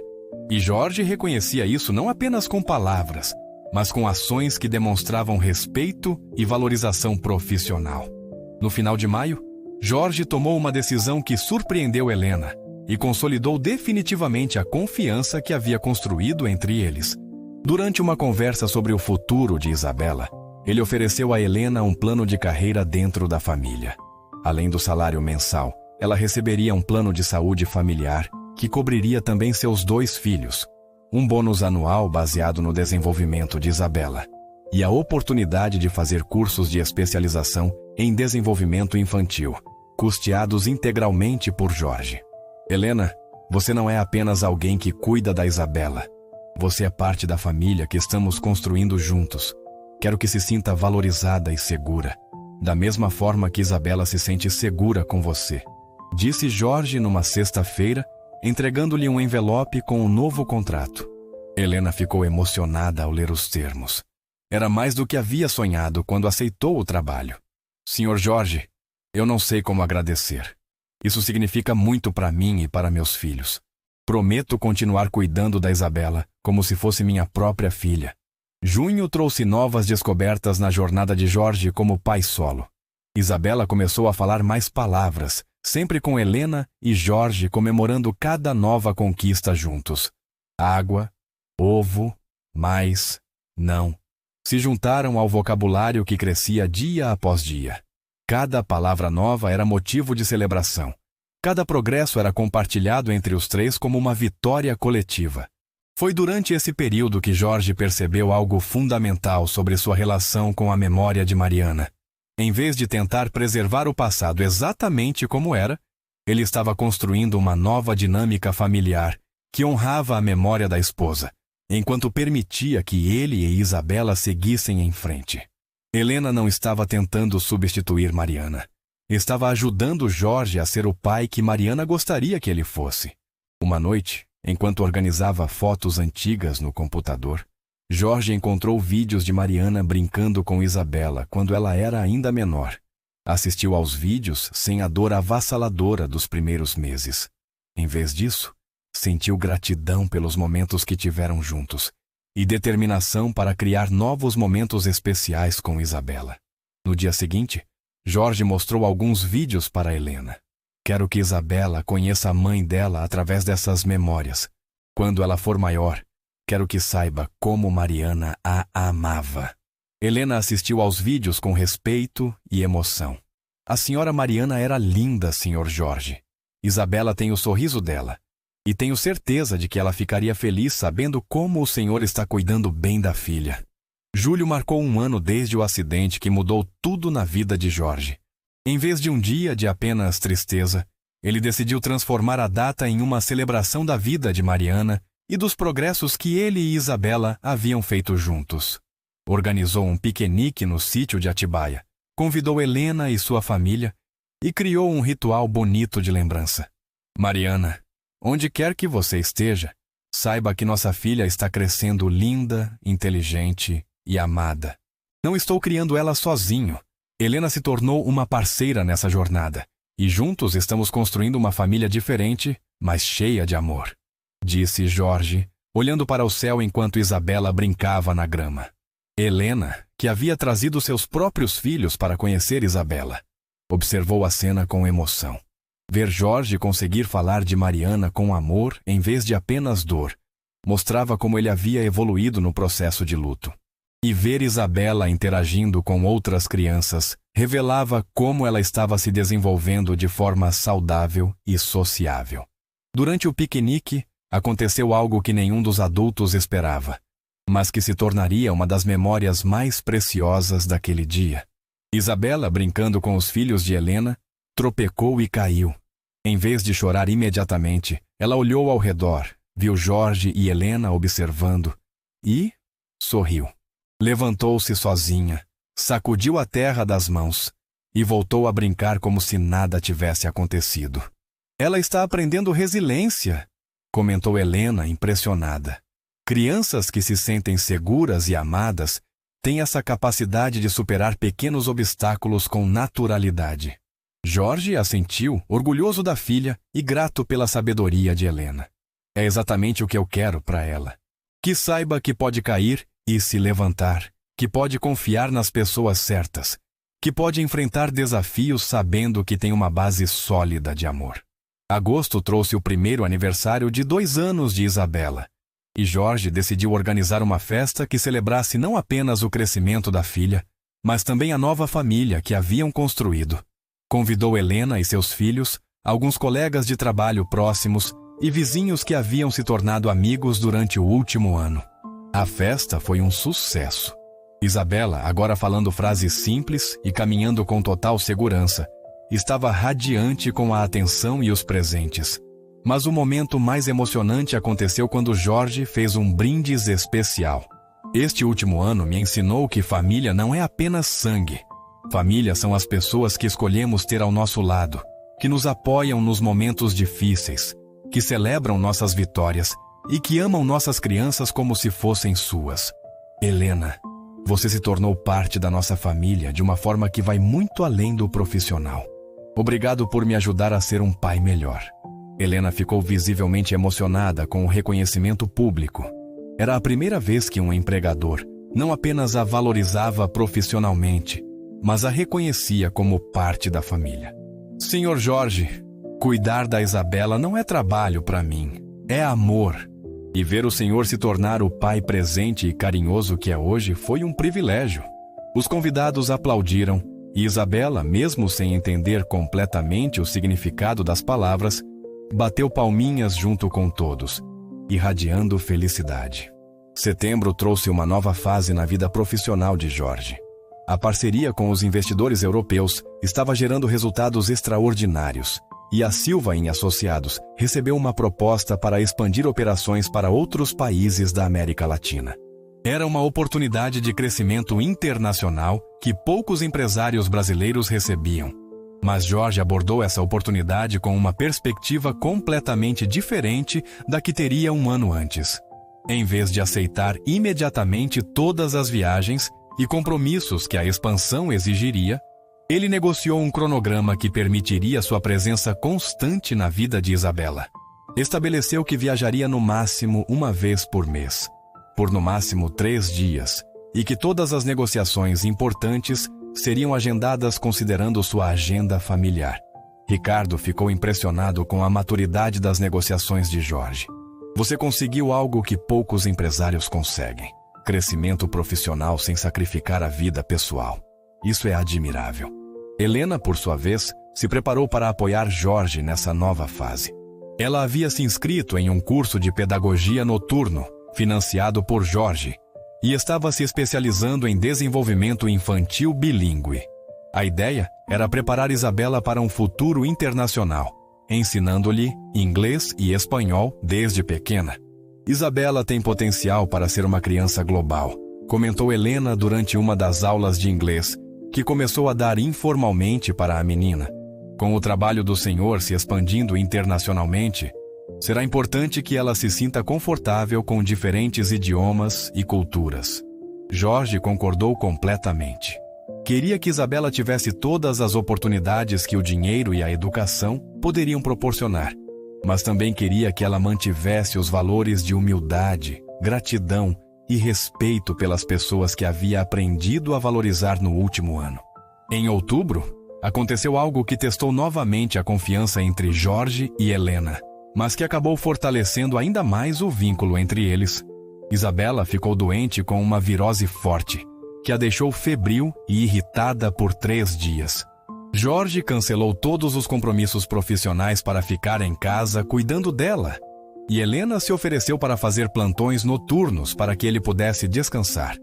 E Jorge reconhecia isso não apenas com palavras, mas com ações que demonstravam respeito e valorização profissional. No final de maio, Jorge tomou uma decisão que surpreendeu Helena e consolidou definitivamente a confiança que havia construído entre eles. Durante uma conversa sobre o futuro de Isabela, ele ofereceu a Helena um plano de carreira dentro da família. Além do salário mensal, ela receberia um plano de saúde familiar que cobriria também seus 2 filhos, um bônus anual baseado no desenvolvimento de Isabela e a oportunidade de fazer cursos de especialização em desenvolvimento infantil, custeados integralmente por Jorge. Helena, você não é apenas alguém que cuida da Isabela. Você é parte da família que estamos construindo juntos. Quero que se sinta valorizada e segura, da mesma forma que Isabela se sente segura com você, disse Jorge numa sexta-feira, entregando-lhe um envelope com um novo contrato. Helena ficou emocionada ao ler os termos. Era mais do que havia sonhado quando aceitou o trabalho. Sr. Jorge, eu não sei como agradecer. Isso significa muito para mim e para meus filhos. Prometo continuar cuidando da Isabela como se fosse minha própria filha. Junho trouxe novas descobertas na jornada de Jorge como pai solo. Isabela começou a falar mais palavras, sempre com Helena e Jorge comemorando cada nova conquista juntos. Água, ovo, mais, não. Se juntaram ao vocabulário que crescia dia após dia. Cada palavra nova era motivo de celebração. Cada progresso era compartilhado entre os 3 como uma vitória coletiva. Foi durante esse período que Jorge percebeu algo fundamental sobre sua relação com a memória de Mariana. Em vez de tentar preservar o passado exatamente como era, ele estava construindo uma nova dinâmica familiar que honrava a memória da esposa, enquanto permitia que ele e Isabela seguissem em frente. Helena não estava tentando substituir Mariana. Estava ajudando Jorge a ser o pai que Mariana gostaria que ele fosse. Uma noite, enquanto organizava fotos antigas no computador, Jorge encontrou vídeos de Mariana brincando com Isabela quando ela era ainda menor. Assistiu aos vídeos sem a dor avassaladora dos primeiros meses. Em vez disso, sentiu gratidão pelos momentos que tiveram juntos e determinação para criar novos momentos especiais com Isabela. No dia seguinte, Jorge mostrou alguns vídeos para Helena. Quero que Isabela conheça a mãe dela através dessas memórias. Quando ela for maior, quero que saiba como Mariana a amava. Helena assistiu aos vídeos com respeito e emoção. A senhora Mariana era linda, Sr. Jorge. Isabela tem o sorriso dela. E tenho certeza de que ela ficaria feliz sabendo como o senhor está cuidando bem da filha. Julho marcou 1 ano desde o acidente que mudou tudo na vida de Jorge. Em vez de um dia de apenas tristeza, ele decidiu transformar a data em uma celebração da vida de Mariana e dos progressos que ele e Isabela haviam feito juntos. Organizou um piquenique no sítio de Atibaia, convidou Helena e sua família e criou um ritual bonito de lembrança. Mariana, onde quer que você esteja, saiba que nossa filha está crescendo linda, inteligente e amada. Não estou criando ela sozinho. Helena se tornou uma parceira nessa jornada, e juntos estamos construindo uma família diferente, mas cheia de amor, disse Jorge, olhando para o céu enquanto Isabela brincava na grama. Helena, que havia trazido seus próprios filhos para conhecer Isabela, observou a cena com emoção. Ver Jorge conseguir falar de Mariana com amor em vez de apenas dor, mostrava como ele havia evoluído no processo de luto. E ver Isabela interagindo com outras crianças revelava como ela estava se desenvolvendo de forma saudável e sociável. Durante o piquenique, aconteceu algo que nenhum dos adultos esperava. mas que se tornaria uma das memórias mais preciosas daquele dia. Isabela, brincando com os filhos de Helena, tropecou e caiu. Em vez de chorar imediatamente, ela olhou ao redor, viu Jorge e Helena observando e sorriu. Levantou-se sozinha, sacudiu a terra das mãos e voltou a brincar como se nada tivesse acontecido. Ela está aprendendo resiliência, comentou Helena, impressionada. Crianças que se sentem seguras e amadas têm essa capacidade de superar pequenos obstáculos com naturalidade. Jorge assentiu, orgulhoso da filha e grato pela sabedoria de Helena. É exatamente o que eu quero para ela. Que saiba que pode cair e se levantar, que pode confiar nas pessoas certas, que pode enfrentar desafios sabendo que tem uma base sólida de amor. Agosto trouxe o primeiro aniversário de 2 anos de Isabela, e Jorge decidiu organizar uma festa que celebrasse não apenas o crescimento da filha, mas também a nova família que haviam construído. Convidou Helena e seus filhos, alguns colegas de trabalho próximos e vizinhos que haviam se tornado amigos durante o último ano. A festa foi um sucesso. Isabela, agora falando frases simples e caminhando com total segurança, estava radiante com a atenção e os presentes. Mas o momento mais emocionante aconteceu quando Jorge fez um brindis especial. Este último ano me ensinou que família não é apenas sangue. Família são as pessoas que escolhemos ter ao nosso lado, que nos apoiam nos momentos difíceis, que celebram nossas vitórias e que amam nossas crianças como se fossem suas. Helena, você se tornou parte da nossa família de uma forma que vai muito além do profissional. Obrigado por me ajudar a ser um pai melhor. Helena ficou visivelmente emocionada com o reconhecimento público. Era a primeira vez que um empregador não apenas a valorizava profissionalmente, mas a reconhecia como parte da família. Senhor Jorge, cuidar da Isabela não é trabalho para mim, é amor. E ver o senhor se tornar o pai presente e carinhoso que é hoje foi um privilégio. Os convidados aplaudiram e Isabela, mesmo sem entender completamente o significado das palavras, bateu palminhas junto com todos, irradiando felicidade. Setembro trouxe uma nova fase na vida profissional de Jorge. A parceria com os investidores europeus estava gerando resultados extraordinários, e a Silva e Associados recebeu uma proposta para expandir operações para outros países da América Latina. Era uma oportunidade de crescimento internacional que poucos empresários brasileiros recebiam. Mas Jorge abordou essa oportunidade com uma perspectiva completamente diferente da que teria um ano antes. Em vez de aceitar imediatamente todas as viagens e compromissos que a expansão exigiria, ele negociou um cronograma que permitiria sua presença constante na vida de Isabela. Estabeleceu que viajaria no máximo 1 vez por mês, por no máximo 3 dias, e que todas as negociações importantes seriam agendadas considerando sua agenda familiar. Ricardo ficou impressionado com a maturidade das negociações de Jorge. Você conseguiu algo que poucos empresários conseguem: crescimento profissional sem sacrificar a vida pessoal. Isso é admirável. Helena, por sua vez, se preparou para apoiar Jorge nessa nova fase. Ela havia se inscrito em um curso de pedagogia noturno, financiado por Jorge, e estava se especializando em desenvolvimento infantil bilíngue. A ideia era preparar Isabela para um futuro internacional, ensinando-lhe inglês e espanhol desde pequena. Isabela tem potencial para ser uma criança global, comentou Helena durante uma das aulas de inglês, que começou a dar informalmente para a menina. Com o trabalho do senhor se expandindo internacionalmente, será importante que ela se sinta confortável com diferentes idiomas e culturas. Jorge concordou completamente. Queria que Isabela tivesse todas as oportunidades que o dinheiro e a educação poderiam proporcionar, mas também queria que ela mantivesse os valores de humildade, gratidão e respeito pelas pessoas que havia aprendido a valorizar no último ano. Em outubro, aconteceu algo que testou novamente a confiança entre Jorge e Helena, mas que acabou fortalecendo ainda mais o vínculo entre eles. Isabela ficou doente com uma virose forte, que a deixou febril e irritada por 3 dias. Jorge cancelou todos os compromissos profissionais para ficar em casa cuidando dela, e Helena se ofereceu para fazer plantões noturnos para que ele pudesse descansar.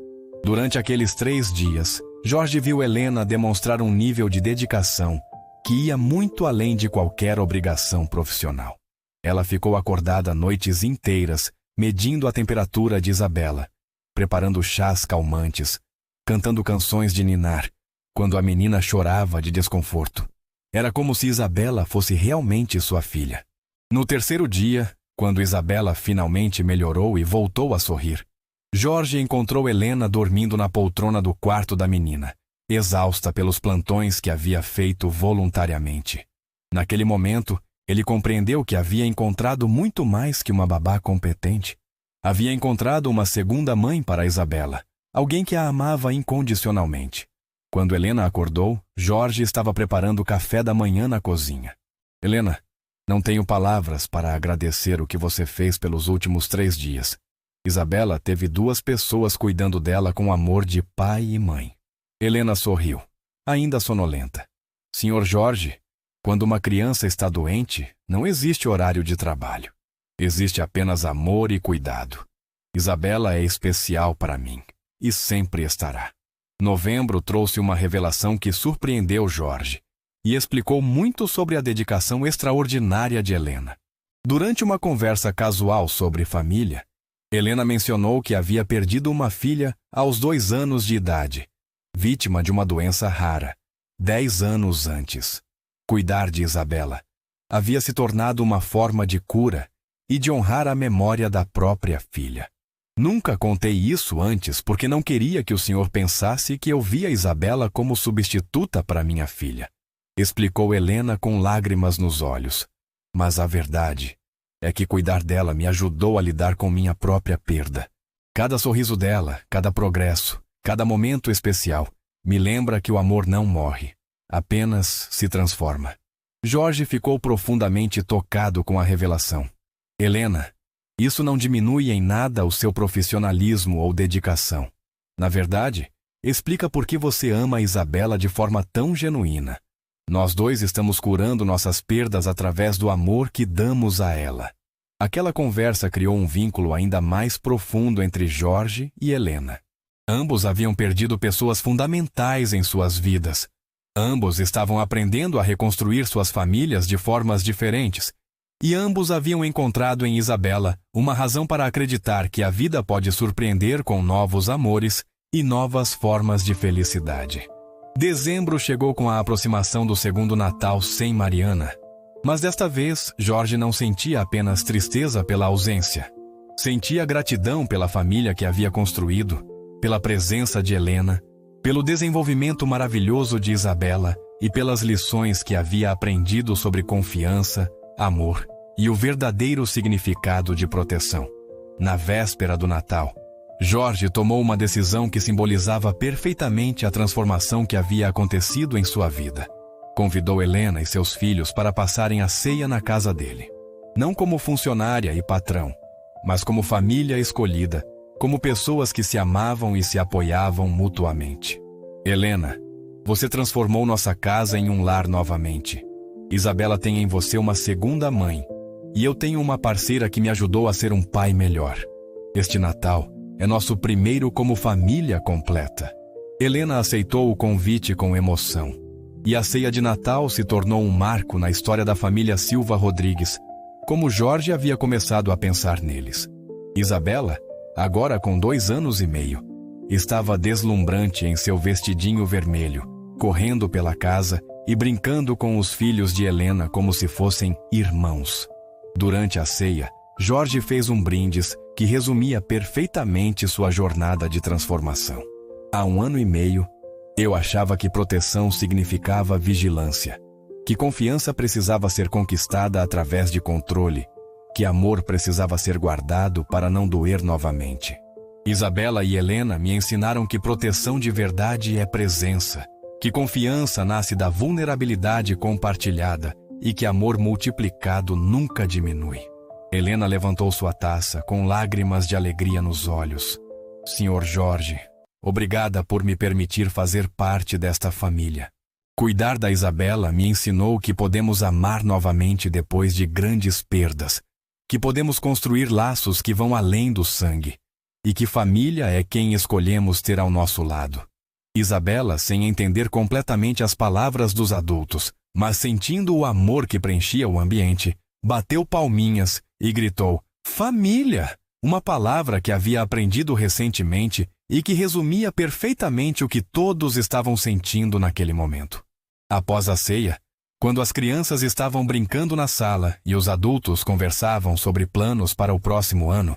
Durante aqueles 3 dias, Jorge viu Helena demonstrar um nível de dedicação que ia muito além de qualquer obrigação profissional. Ela ficou acordada noites inteiras, medindo a temperatura de Isabela, preparando chás calmantes, cantando canções de ninar, quando a menina chorava de desconforto. Era como se Isabela fosse realmente sua filha. No 3º dia, quando Isabela finalmente melhorou e voltou a sorrir, Jorge encontrou Helena dormindo na poltrona do quarto da menina, exausta pelos plantões que havia feito voluntariamente. Naquele momento, ele compreendeu que havia encontrado muito mais que uma babá competente. Havia encontrado uma segunda mãe para Isabela, alguém que a amava incondicionalmente. Quando Helena acordou, Jorge estava preparando o café da manhã na cozinha. Helena, não tenho palavras para agradecer o que você fez pelos últimos 3 dias. Isabela teve 2 pessoas cuidando dela com amor de pai e mãe. Helena sorriu, ainda sonolenta. Senhor Jorge, quando uma criança está doente, não existe horário de trabalho. Existe apenas amor e cuidado. Isabela é especial para mim, e sempre estará. Novembro trouxe uma revelação que surpreendeu Jorge, e explicou muito sobre a dedicação extraordinária de Helena. Durante uma conversa casual sobre família, Helena mencionou que havia perdido uma filha aos 2 anos de idade, vítima de uma doença rara, 10 anos antes. Cuidar de Isabela havia se tornado uma forma de cura e de honrar a memória da própria filha. Nunca contei isso antes porque não queria que o senhor pensasse que eu via Isabela como substituta para minha filha, explicou Helena com lágrimas nos olhos. Mas a verdade é que cuidar dela me ajudou a lidar com minha própria perda. Cada sorriso dela, cada progresso, cada momento especial, me lembra que o amor não morre, apenas se transforma. Jorge ficou profundamente tocado com a revelação. Helena, isso não diminui em nada o seu profissionalismo ou dedicação. Na verdade, explica por que você ama a Isabela de forma tão genuína. Nós 2 estamos curando nossas perdas através do amor que damos a ela. Aquela conversa criou um vínculo ainda mais profundo entre Jorge e Helena. Ambos haviam perdido pessoas fundamentais em suas vidas. Ambos estavam aprendendo a reconstruir suas famílias de formas diferentes. E ambos haviam encontrado em Isabela uma razão para acreditar que a vida pode surpreender com novos amores e novas formas de felicidade. Dezembro chegou com a aproximação do 2º Natal sem Mariana. Mas desta vez, Jorge não sentia apenas tristeza pela ausência. Sentia gratidão pela família que havia construído, pela presença de Helena, pelo desenvolvimento maravilhoso de Isabela e pelas lições que havia aprendido sobre confiança, amor e o verdadeiro significado de proteção. Na véspera do Natal, Jorge tomou uma decisão que simbolizava perfeitamente a transformação que havia acontecido em sua vida. Convidou Helena e seus filhos para passarem a ceia na casa dele. Não como funcionária e patrão, mas como família escolhida, como pessoas que se amavam e se apoiavam mutuamente. Helena, você transformou nossa casa em um lar novamente. Isabela tem em você uma segunda mãe, e eu tenho uma parceira que me ajudou a ser um pai melhor. Este Natal é nosso primeiro como família completa. Helena aceitou o convite com emoção, e a ceia de Natal se tornou um marco na história da família Silva Rodrigues, como Jorge havia começado a pensar neles. Isabela, agora com 2 anos e meio, estava deslumbrante em seu vestidinho vermelho, correndo pela casa e brincando com os filhos de Helena como se fossem irmãos. Durante a ceia, Jorge fez um brindis que resumia perfeitamente sua jornada de transformação. Há 1 ano e meio, eu achava que proteção significava vigilância, que confiança precisava ser conquistada através de controle, que amor precisava ser guardado para não doer novamente. Isabela e Helena me ensinaram que proteção de verdade é presença, que confiança nasce da vulnerabilidade compartilhada e que amor multiplicado nunca diminui. Helena levantou sua taça com lágrimas de alegria nos olhos. Senhor Jorge, obrigada por me permitir fazer parte desta família. Cuidar da Isabela me ensinou que podemos amar novamente depois de grandes perdas, que podemos construir laços que vão além do sangue, e que família é quem escolhemos ter ao nosso lado. Isabela, sem entender completamente as palavras dos adultos, mas sentindo o amor que preenchia o ambiente, bateu palminhas e gritou: "Família!", uma palavra que havia aprendido recentemente e que resumia perfeitamente o que todos estavam sentindo naquele momento. Após a ceia, quando as crianças estavam brincando na sala e os adultos conversavam sobre planos para o próximo ano,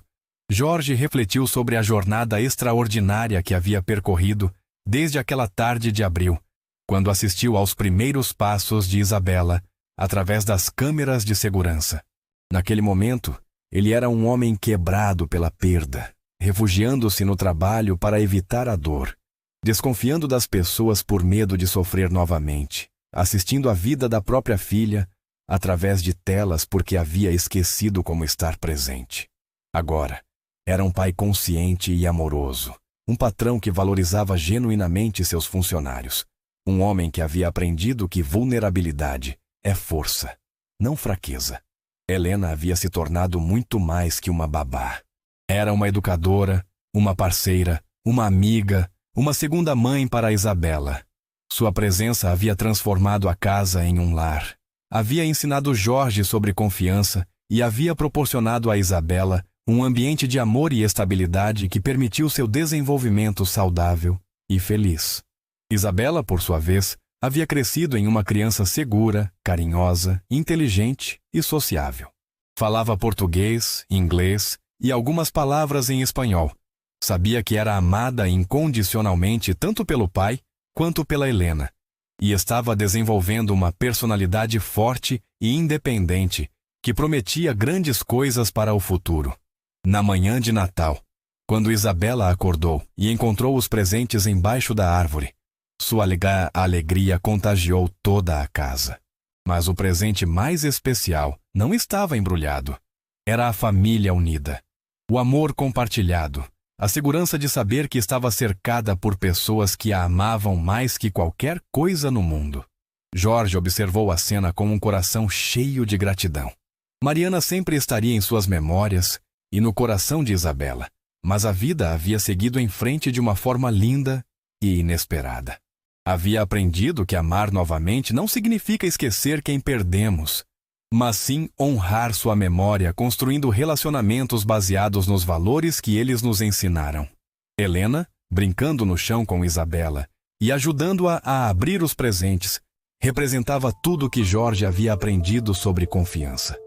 Jorge refletiu sobre a jornada extraordinária que havia percorrido desde aquela tarde de abril, quando assistiu aos primeiros passos de Isabela através das câmeras de segurança. Naquele momento, ele era um homem quebrado pela perda, refugiando-se no trabalho para evitar a dor, desconfiando das pessoas por medo de sofrer novamente, assistindo a vida da própria filha através de telas porque havia esquecido como estar presente. Agora, era um pai consciente e amoroso, um patrão que valorizava genuinamente seus funcionários, um homem que havia aprendido que vulnerabilidade é força, não fraqueza. Helena havia se tornado muito mais que uma babá. Era uma educadora, uma parceira, uma amiga, uma segunda mãe para Isabela. Sua presença havia transformado a casa em um lar. Havia ensinado Jorge sobre confiança e havia proporcionado a Isabela um ambiente de amor e estabilidade que permitiu seu desenvolvimento saudável e feliz. Isabela, por sua vez, havia crescido em uma criança segura, carinhosa, inteligente e sociável. Falava português, inglês e algumas palavras em espanhol. Sabia que era amada incondicionalmente tanto pelo pai quanto pela Helena, e estava desenvolvendo uma personalidade forte e independente que prometia grandes coisas para o futuro. Na manhã de Natal, quando Isabela acordou e encontrou os presentes embaixo da árvore, sua alegria contagiou toda a casa. Mas o presente mais especial não estava embrulhado. Era a família unida, o amor compartilhado, a segurança de saber que estava cercada por pessoas que a amavam mais que qualquer coisa no mundo. Jorge observou a cena com um coração cheio de gratidão. Mariana sempre estaria em suas memórias e no coração de Isabela, mas a vida havia seguido em frente de uma forma linda e inesperada. Havia aprendido que amar novamente não significa esquecer quem perdemos, mas sim honrar sua memória construindo relacionamentos baseados nos valores que eles nos ensinaram. Helena, brincando no chão com Isabela e ajudando-a a abrir os presentes, representava tudo que Jorge havia aprendido sobre confiança.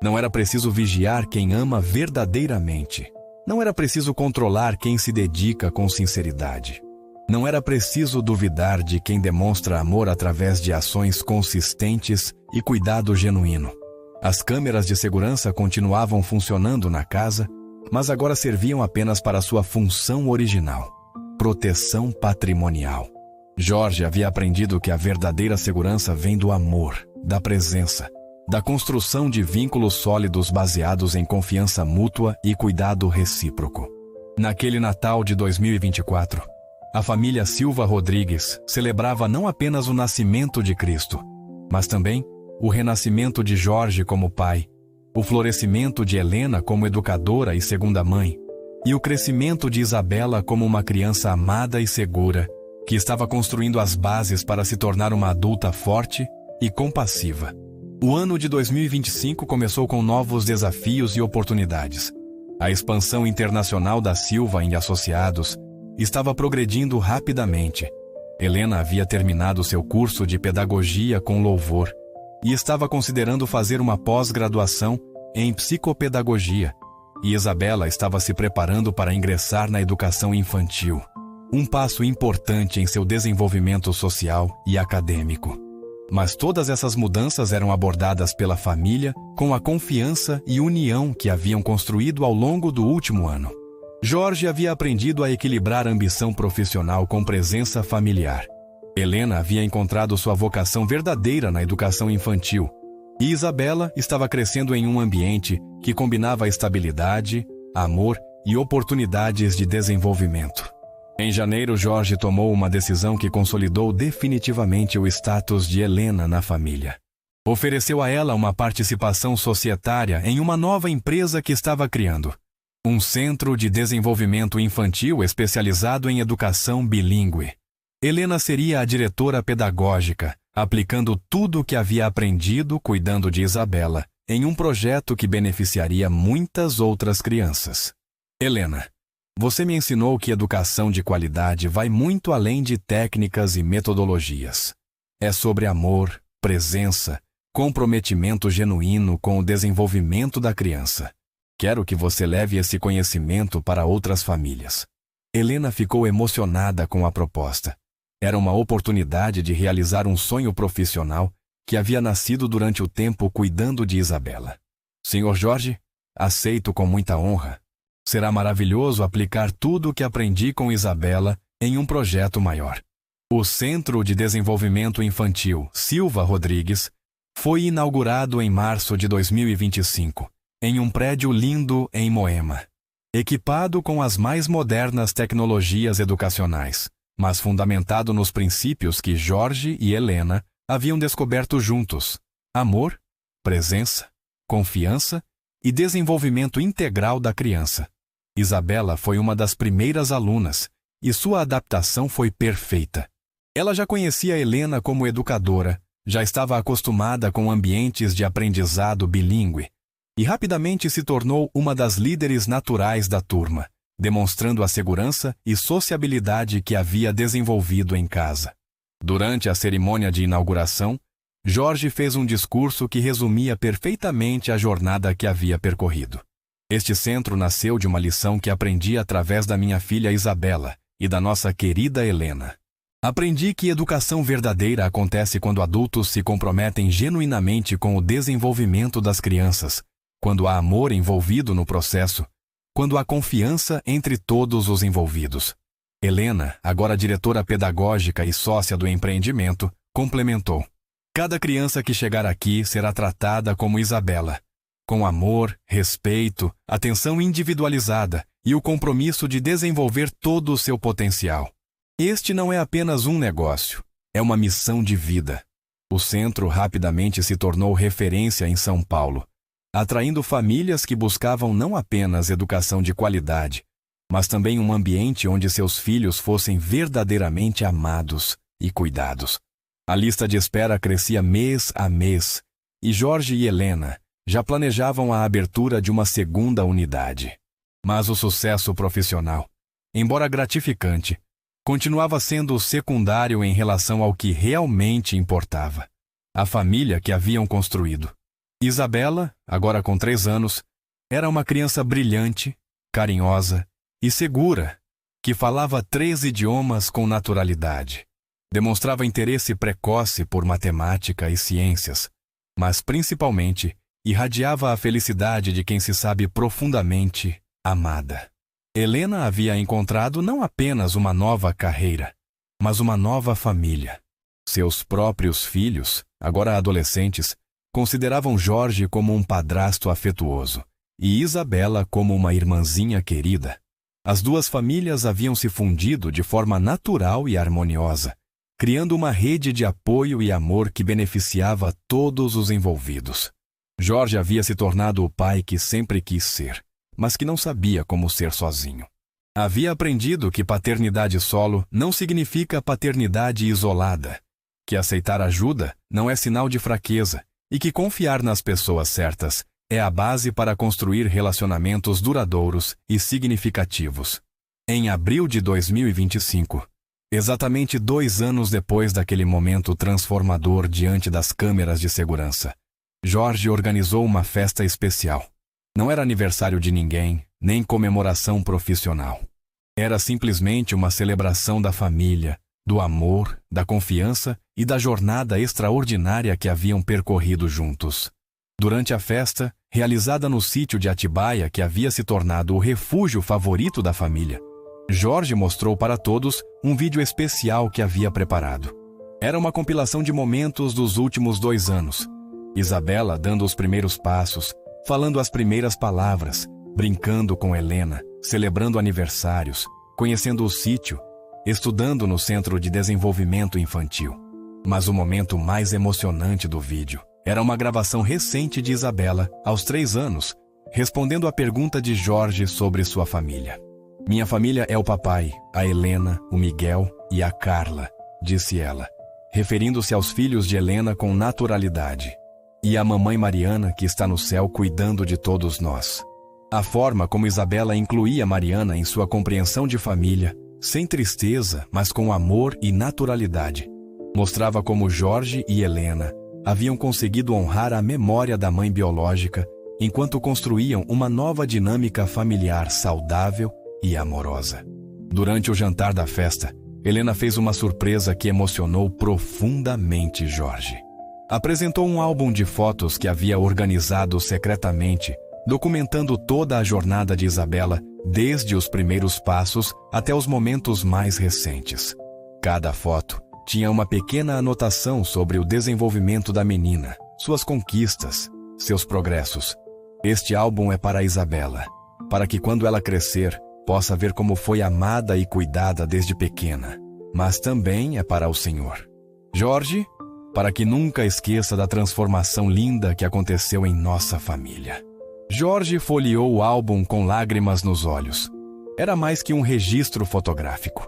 Não era preciso vigiar quem ama verdadeiramente. Não era preciso controlar quem se dedica com sinceridade. Não era preciso duvidar de quem demonstra amor através de ações consistentes e cuidado genuíno. As câmeras de segurança continuavam funcionando na casa, mas agora serviam apenas para sua função original: proteção patrimonial. Jorge havia aprendido que a verdadeira segurança vem do amor, da presença, da construção de vínculos sólidos baseados em confiança mútua e cuidado recíproco. Naquele Natal de 2024, a família Silva Rodrigues celebrava não apenas o nascimento de Cristo, mas também o renascimento de Jorge como pai, o florescimento de Helena como educadora e segunda mãe, e o crescimento de Isabela como uma criança amada e segura, que estava construindo as bases para se tornar uma adulta forte e compassiva. O ano de 2025 começou com novos desafios e oportunidades. A expansão internacional da Silva e Associados estava progredindo rapidamente. Helena havia terminado seu curso de pedagogia com louvor e estava considerando fazer uma pós-graduação em psicopedagogia, e Isabela estava se preparando para ingressar na educação infantil, um passo importante em seu desenvolvimento social e acadêmico. Mas todas essas mudanças eram abordadas pela família com a confiança e união que haviam construído ao longo do último ano. Jorge havia aprendido a equilibrar a ambição profissional com presença familiar. Helena havia encontrado sua vocação verdadeira na educação infantil, e Isabela estava crescendo em um ambiente que combinava estabilidade, amor e oportunidades de desenvolvimento. Em janeiro, Jorge tomou uma decisão que consolidou definitivamente o status de Helena na família. Ofereceu a ela uma participação societária em uma nova empresa que estava criando. Um centro de desenvolvimento infantil especializado em educação bilíngue. Helena seria a diretora pedagógica, aplicando tudo o que havia aprendido cuidando de Isabela, em um projeto que beneficiaria muitas outras crianças. Helena, você me ensinou que educação de qualidade vai muito além de técnicas e metodologias. É sobre amor, presença, comprometimento genuíno com o desenvolvimento da criança. Quero que você leve esse conhecimento para outras famílias. Helena ficou emocionada com a proposta. Era uma oportunidade de realizar um sonho profissional que havia nascido durante o tempo cuidando de Isabela. Senhor Jorge, aceito com muita honra. Será maravilhoso aplicar tudo o que aprendi com Isabela em um projeto maior. O Centro de Desenvolvimento Infantil Silva Rodrigues foi inaugurado em março de 2025. Em um prédio lindo em Moema, equipado com as mais modernas tecnologias educacionais, mas fundamentado nos princípios que Jorge e Helena haviam descoberto juntos: amor, presença, confiança e desenvolvimento integral da criança. Isabela foi uma das primeiras alunas e sua adaptação foi perfeita. Ela já conhecia Helena como educadora, já estava acostumada com ambientes de aprendizado bilíngue, e rapidamente se tornou uma das líderes naturais da turma, demonstrando a segurança e sociabilidade que havia desenvolvido em casa. Durante a cerimônia de inauguração, Jorge fez um discurso que resumia perfeitamente a jornada que havia percorrido. Este centro nasceu de uma lição que aprendi através da minha filha Isabela e da nossa querida Helena. Aprendi que educação verdadeira acontece quando adultos se comprometem genuinamente com o desenvolvimento das crianças, quando há amor envolvido no processo, quando há confiança entre todos os envolvidos. Helena, agora diretora pedagógica e sócia do empreendimento, complementou: cada criança que chegar aqui será tratada como Isabela, com amor, respeito, atenção individualizada e o compromisso de desenvolver todo o seu potencial. Este não é apenas um negócio, é uma missão de vida. O centro rapidamente se tornou referência em São Paulo, atraindo famílias que buscavam não apenas educação de qualidade, mas também um ambiente onde seus filhos fossem verdadeiramente amados e cuidados. A lista de espera crescia mês a mês, e Jorge e Helena já planejavam a abertura de uma segunda unidade. Mas o sucesso profissional, embora gratificante, continuava sendo secundário em relação ao que realmente importava: a família que haviam construído. Isabela, agora com 3 anos, era uma criança brilhante, carinhosa e segura, que falava 3 idiomas com naturalidade. Demonstrava interesse precoce por matemática e ciências, mas principalmente irradiava a felicidade de quem se sabe profundamente amada. Helena havia encontrado não apenas uma nova carreira, mas uma nova família. Seus próprios filhos, agora adolescentes, consideravam Jorge como um padrasto afetuoso e Isabela como uma irmãzinha querida. As duas famílias haviam se fundido de forma natural e harmoniosa, criando uma rede de apoio e amor que beneficiava todos os envolvidos. Jorge havia se tornado o pai que sempre quis ser, mas que não sabia como ser sozinho. Havia aprendido que paternidade solo não significa paternidade isolada, que aceitar ajuda não é sinal de fraqueza, e que confiar nas pessoas certas é a base para construir relacionamentos duradouros e significativos. Em abril de 2025, exatamente 2 anos depois daquele momento transformador diante das câmeras de segurança, Jorge organizou uma festa especial. Não era aniversário de ninguém, nem comemoração profissional. Era simplesmente uma celebração da família, do amor, da confiança e da jornada extraordinária que haviam percorrido juntos. Durante a festa, realizada no sítio de Atibaia, que havia se tornado o refúgio favorito da família, Jorge mostrou para todos um vídeo especial que havia preparado. Era uma compilação de momentos dos últimos 2 anos. Isabela dando os primeiros passos, falando as primeiras palavras, brincando com Helena, celebrando aniversários, conhecendo o sítio, estudando no Centro de Desenvolvimento Infantil. Mas o momento mais emocionante do vídeo Era uma gravação recente de Isabela, aos 3 anos, respondendo à pergunta de Jorge sobre sua família. Minha família é o papai, a Helena, o Miguel e a Carla, disse ela, referindo-se aos filhos de Helena com naturalidade. E a mamãe Mariana, que está no céu cuidando de todos nós. A forma como Isabela incluía Mariana em sua compreensão de família, sem tristeza, mas com amor e naturalidade, mostrava como Jorge e Helena haviam conseguido honrar a memória da mãe biológica enquanto construíam uma nova dinâmica familiar saudável e amorosa. Durante o jantar da festa, Helena fez uma surpresa que emocionou profundamente Jorge. Apresentou um álbum de fotos que havia organizado secretamente, documentando toda a jornada de Isabela, desde os primeiros passos até os momentos mais recentes. Cada foto tinha uma pequena anotação sobre o desenvolvimento da menina, suas conquistas, seus progressos. Este álbum é para Isabela, para que quando ela crescer, possa ver como foi amada e cuidada desde pequena. Mas também é para o Senhor. Jorge, para que nunca esqueça da transformação linda que aconteceu em nossa família. Jorge folheou o álbum com lágrimas nos olhos. Era mais que um registro fotográfico.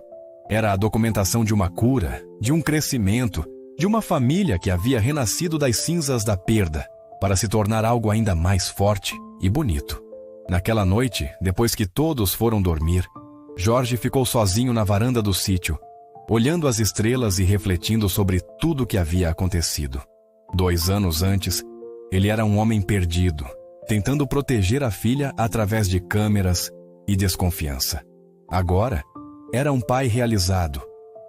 Era a documentação de uma cura, de um crescimento, de uma família que havia renascido das cinzas da perda, para se tornar algo ainda mais forte e bonito. Naquela noite, depois que todos foram dormir, Jorge ficou sozinho na varanda do sítio, olhando as estrelas e refletindo sobre tudo o que havia acontecido. 2 anos antes, ele era um homem perdido, tentando proteger a filha através de câmeras e desconfiança. Agora, era um pai realizado,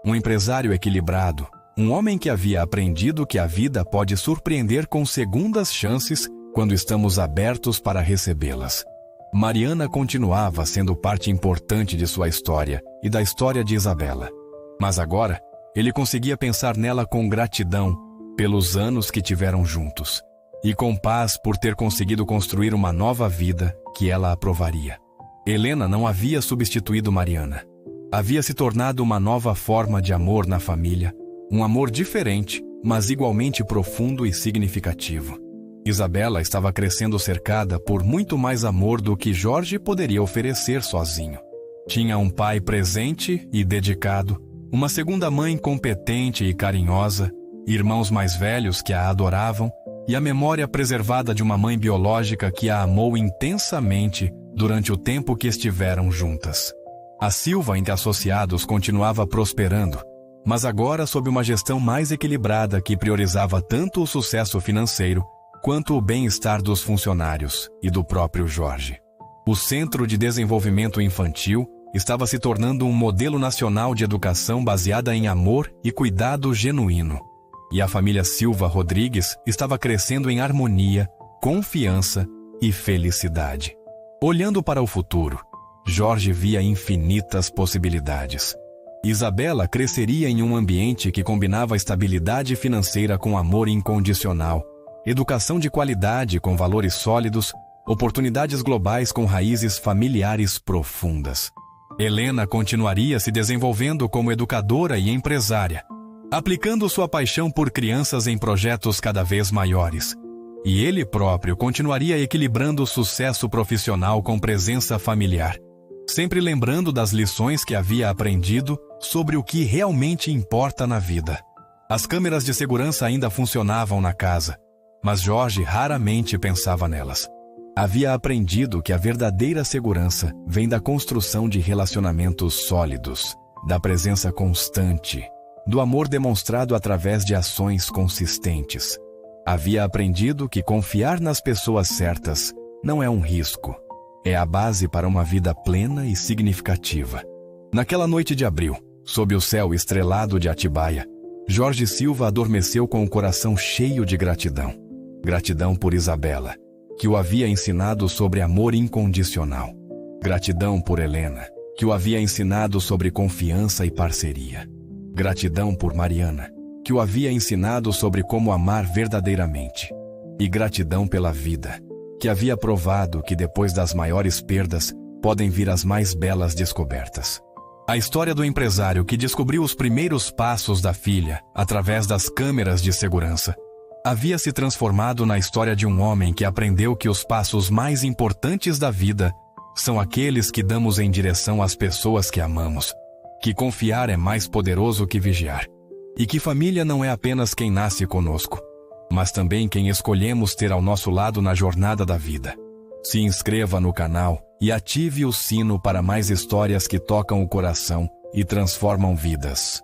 um empresário equilibrado, um homem que havia aprendido que a vida pode surpreender com segundas chances quando estamos abertos para recebê-las. Mariana continuava sendo parte importante de sua história e da história de Isabela. Mas agora, ele conseguia pensar nela com gratidão pelos anos que tiveram juntos e com paz por ter conseguido construir uma nova vida que ela aprovaria. Helena não havia substituído Mariana. Havia se tornado uma nova forma de amor na família, um amor diferente, mas igualmente profundo e significativo. Isabela estava crescendo cercada por muito mais amor do que Jorge poderia oferecer sozinho. Tinha um pai presente e dedicado, uma segunda mãe competente e carinhosa, irmãos mais velhos que a adoravam e a memória preservada de uma mãe biológica que a amou intensamente durante o tempo que estiveram juntas. A Silva entre associados continuava prosperando, mas agora sob uma gestão mais equilibrada que priorizava tanto o sucesso financeiro quanto o bem-estar dos funcionários e do próprio Jorge. O Centro de Desenvolvimento Infantil estava se tornando um modelo nacional de educação baseada em amor e cuidado genuíno. E a família Silva Rodrigues estava crescendo em harmonia, confiança e felicidade. Olhando para o futuro, Jorge via infinitas possibilidades. Isabela cresceria em um ambiente que combinava estabilidade financeira com amor incondicional, educação de qualidade com valores sólidos, oportunidades globais com raízes familiares profundas. Helena continuaria se desenvolvendo como educadora e empresária, aplicando sua paixão por crianças em projetos cada vez maiores. E ele próprio continuaria equilibrando o sucesso profissional com presença familiar, sempre lembrando das lições que havia aprendido sobre o que realmente importa na vida. As câmeras de segurança ainda funcionavam na casa, mas Jorge raramente pensava nelas. Havia aprendido que a verdadeira segurança vem da construção de relacionamentos sólidos, da presença constante, do amor demonstrado através de ações consistentes. Havia aprendido que confiar nas pessoas certas não é um risco, é a base para uma vida plena e significativa. Naquela noite de abril, sob o céu estrelado de Atibaia, Jorge Silva adormeceu com o coração cheio de gratidão. Gratidão por Isabela, que o havia ensinado sobre amor incondicional. Gratidão por Helena, que o havia ensinado sobre confiança e parceria. Gratidão por Mariana, que o havia ensinado sobre como amar verdadeiramente. E gratidão pela vida, que havia provado que depois das maiores perdas podem vir as mais belas descobertas. A história do empresário que descobriu os primeiros passos da filha através das câmeras de segurança havia se transformado na história de um homem que aprendeu que os passos mais importantes da vida são aqueles que damos em direção às pessoas que amamos, que confiar é mais poderoso que vigiar, e que família não é apenas quem nasce conosco, mas também quem escolhemos ter ao nosso lado na jornada da vida. Se inscreva no canal e ative o sino para mais histórias que tocam o coração e transformam vidas.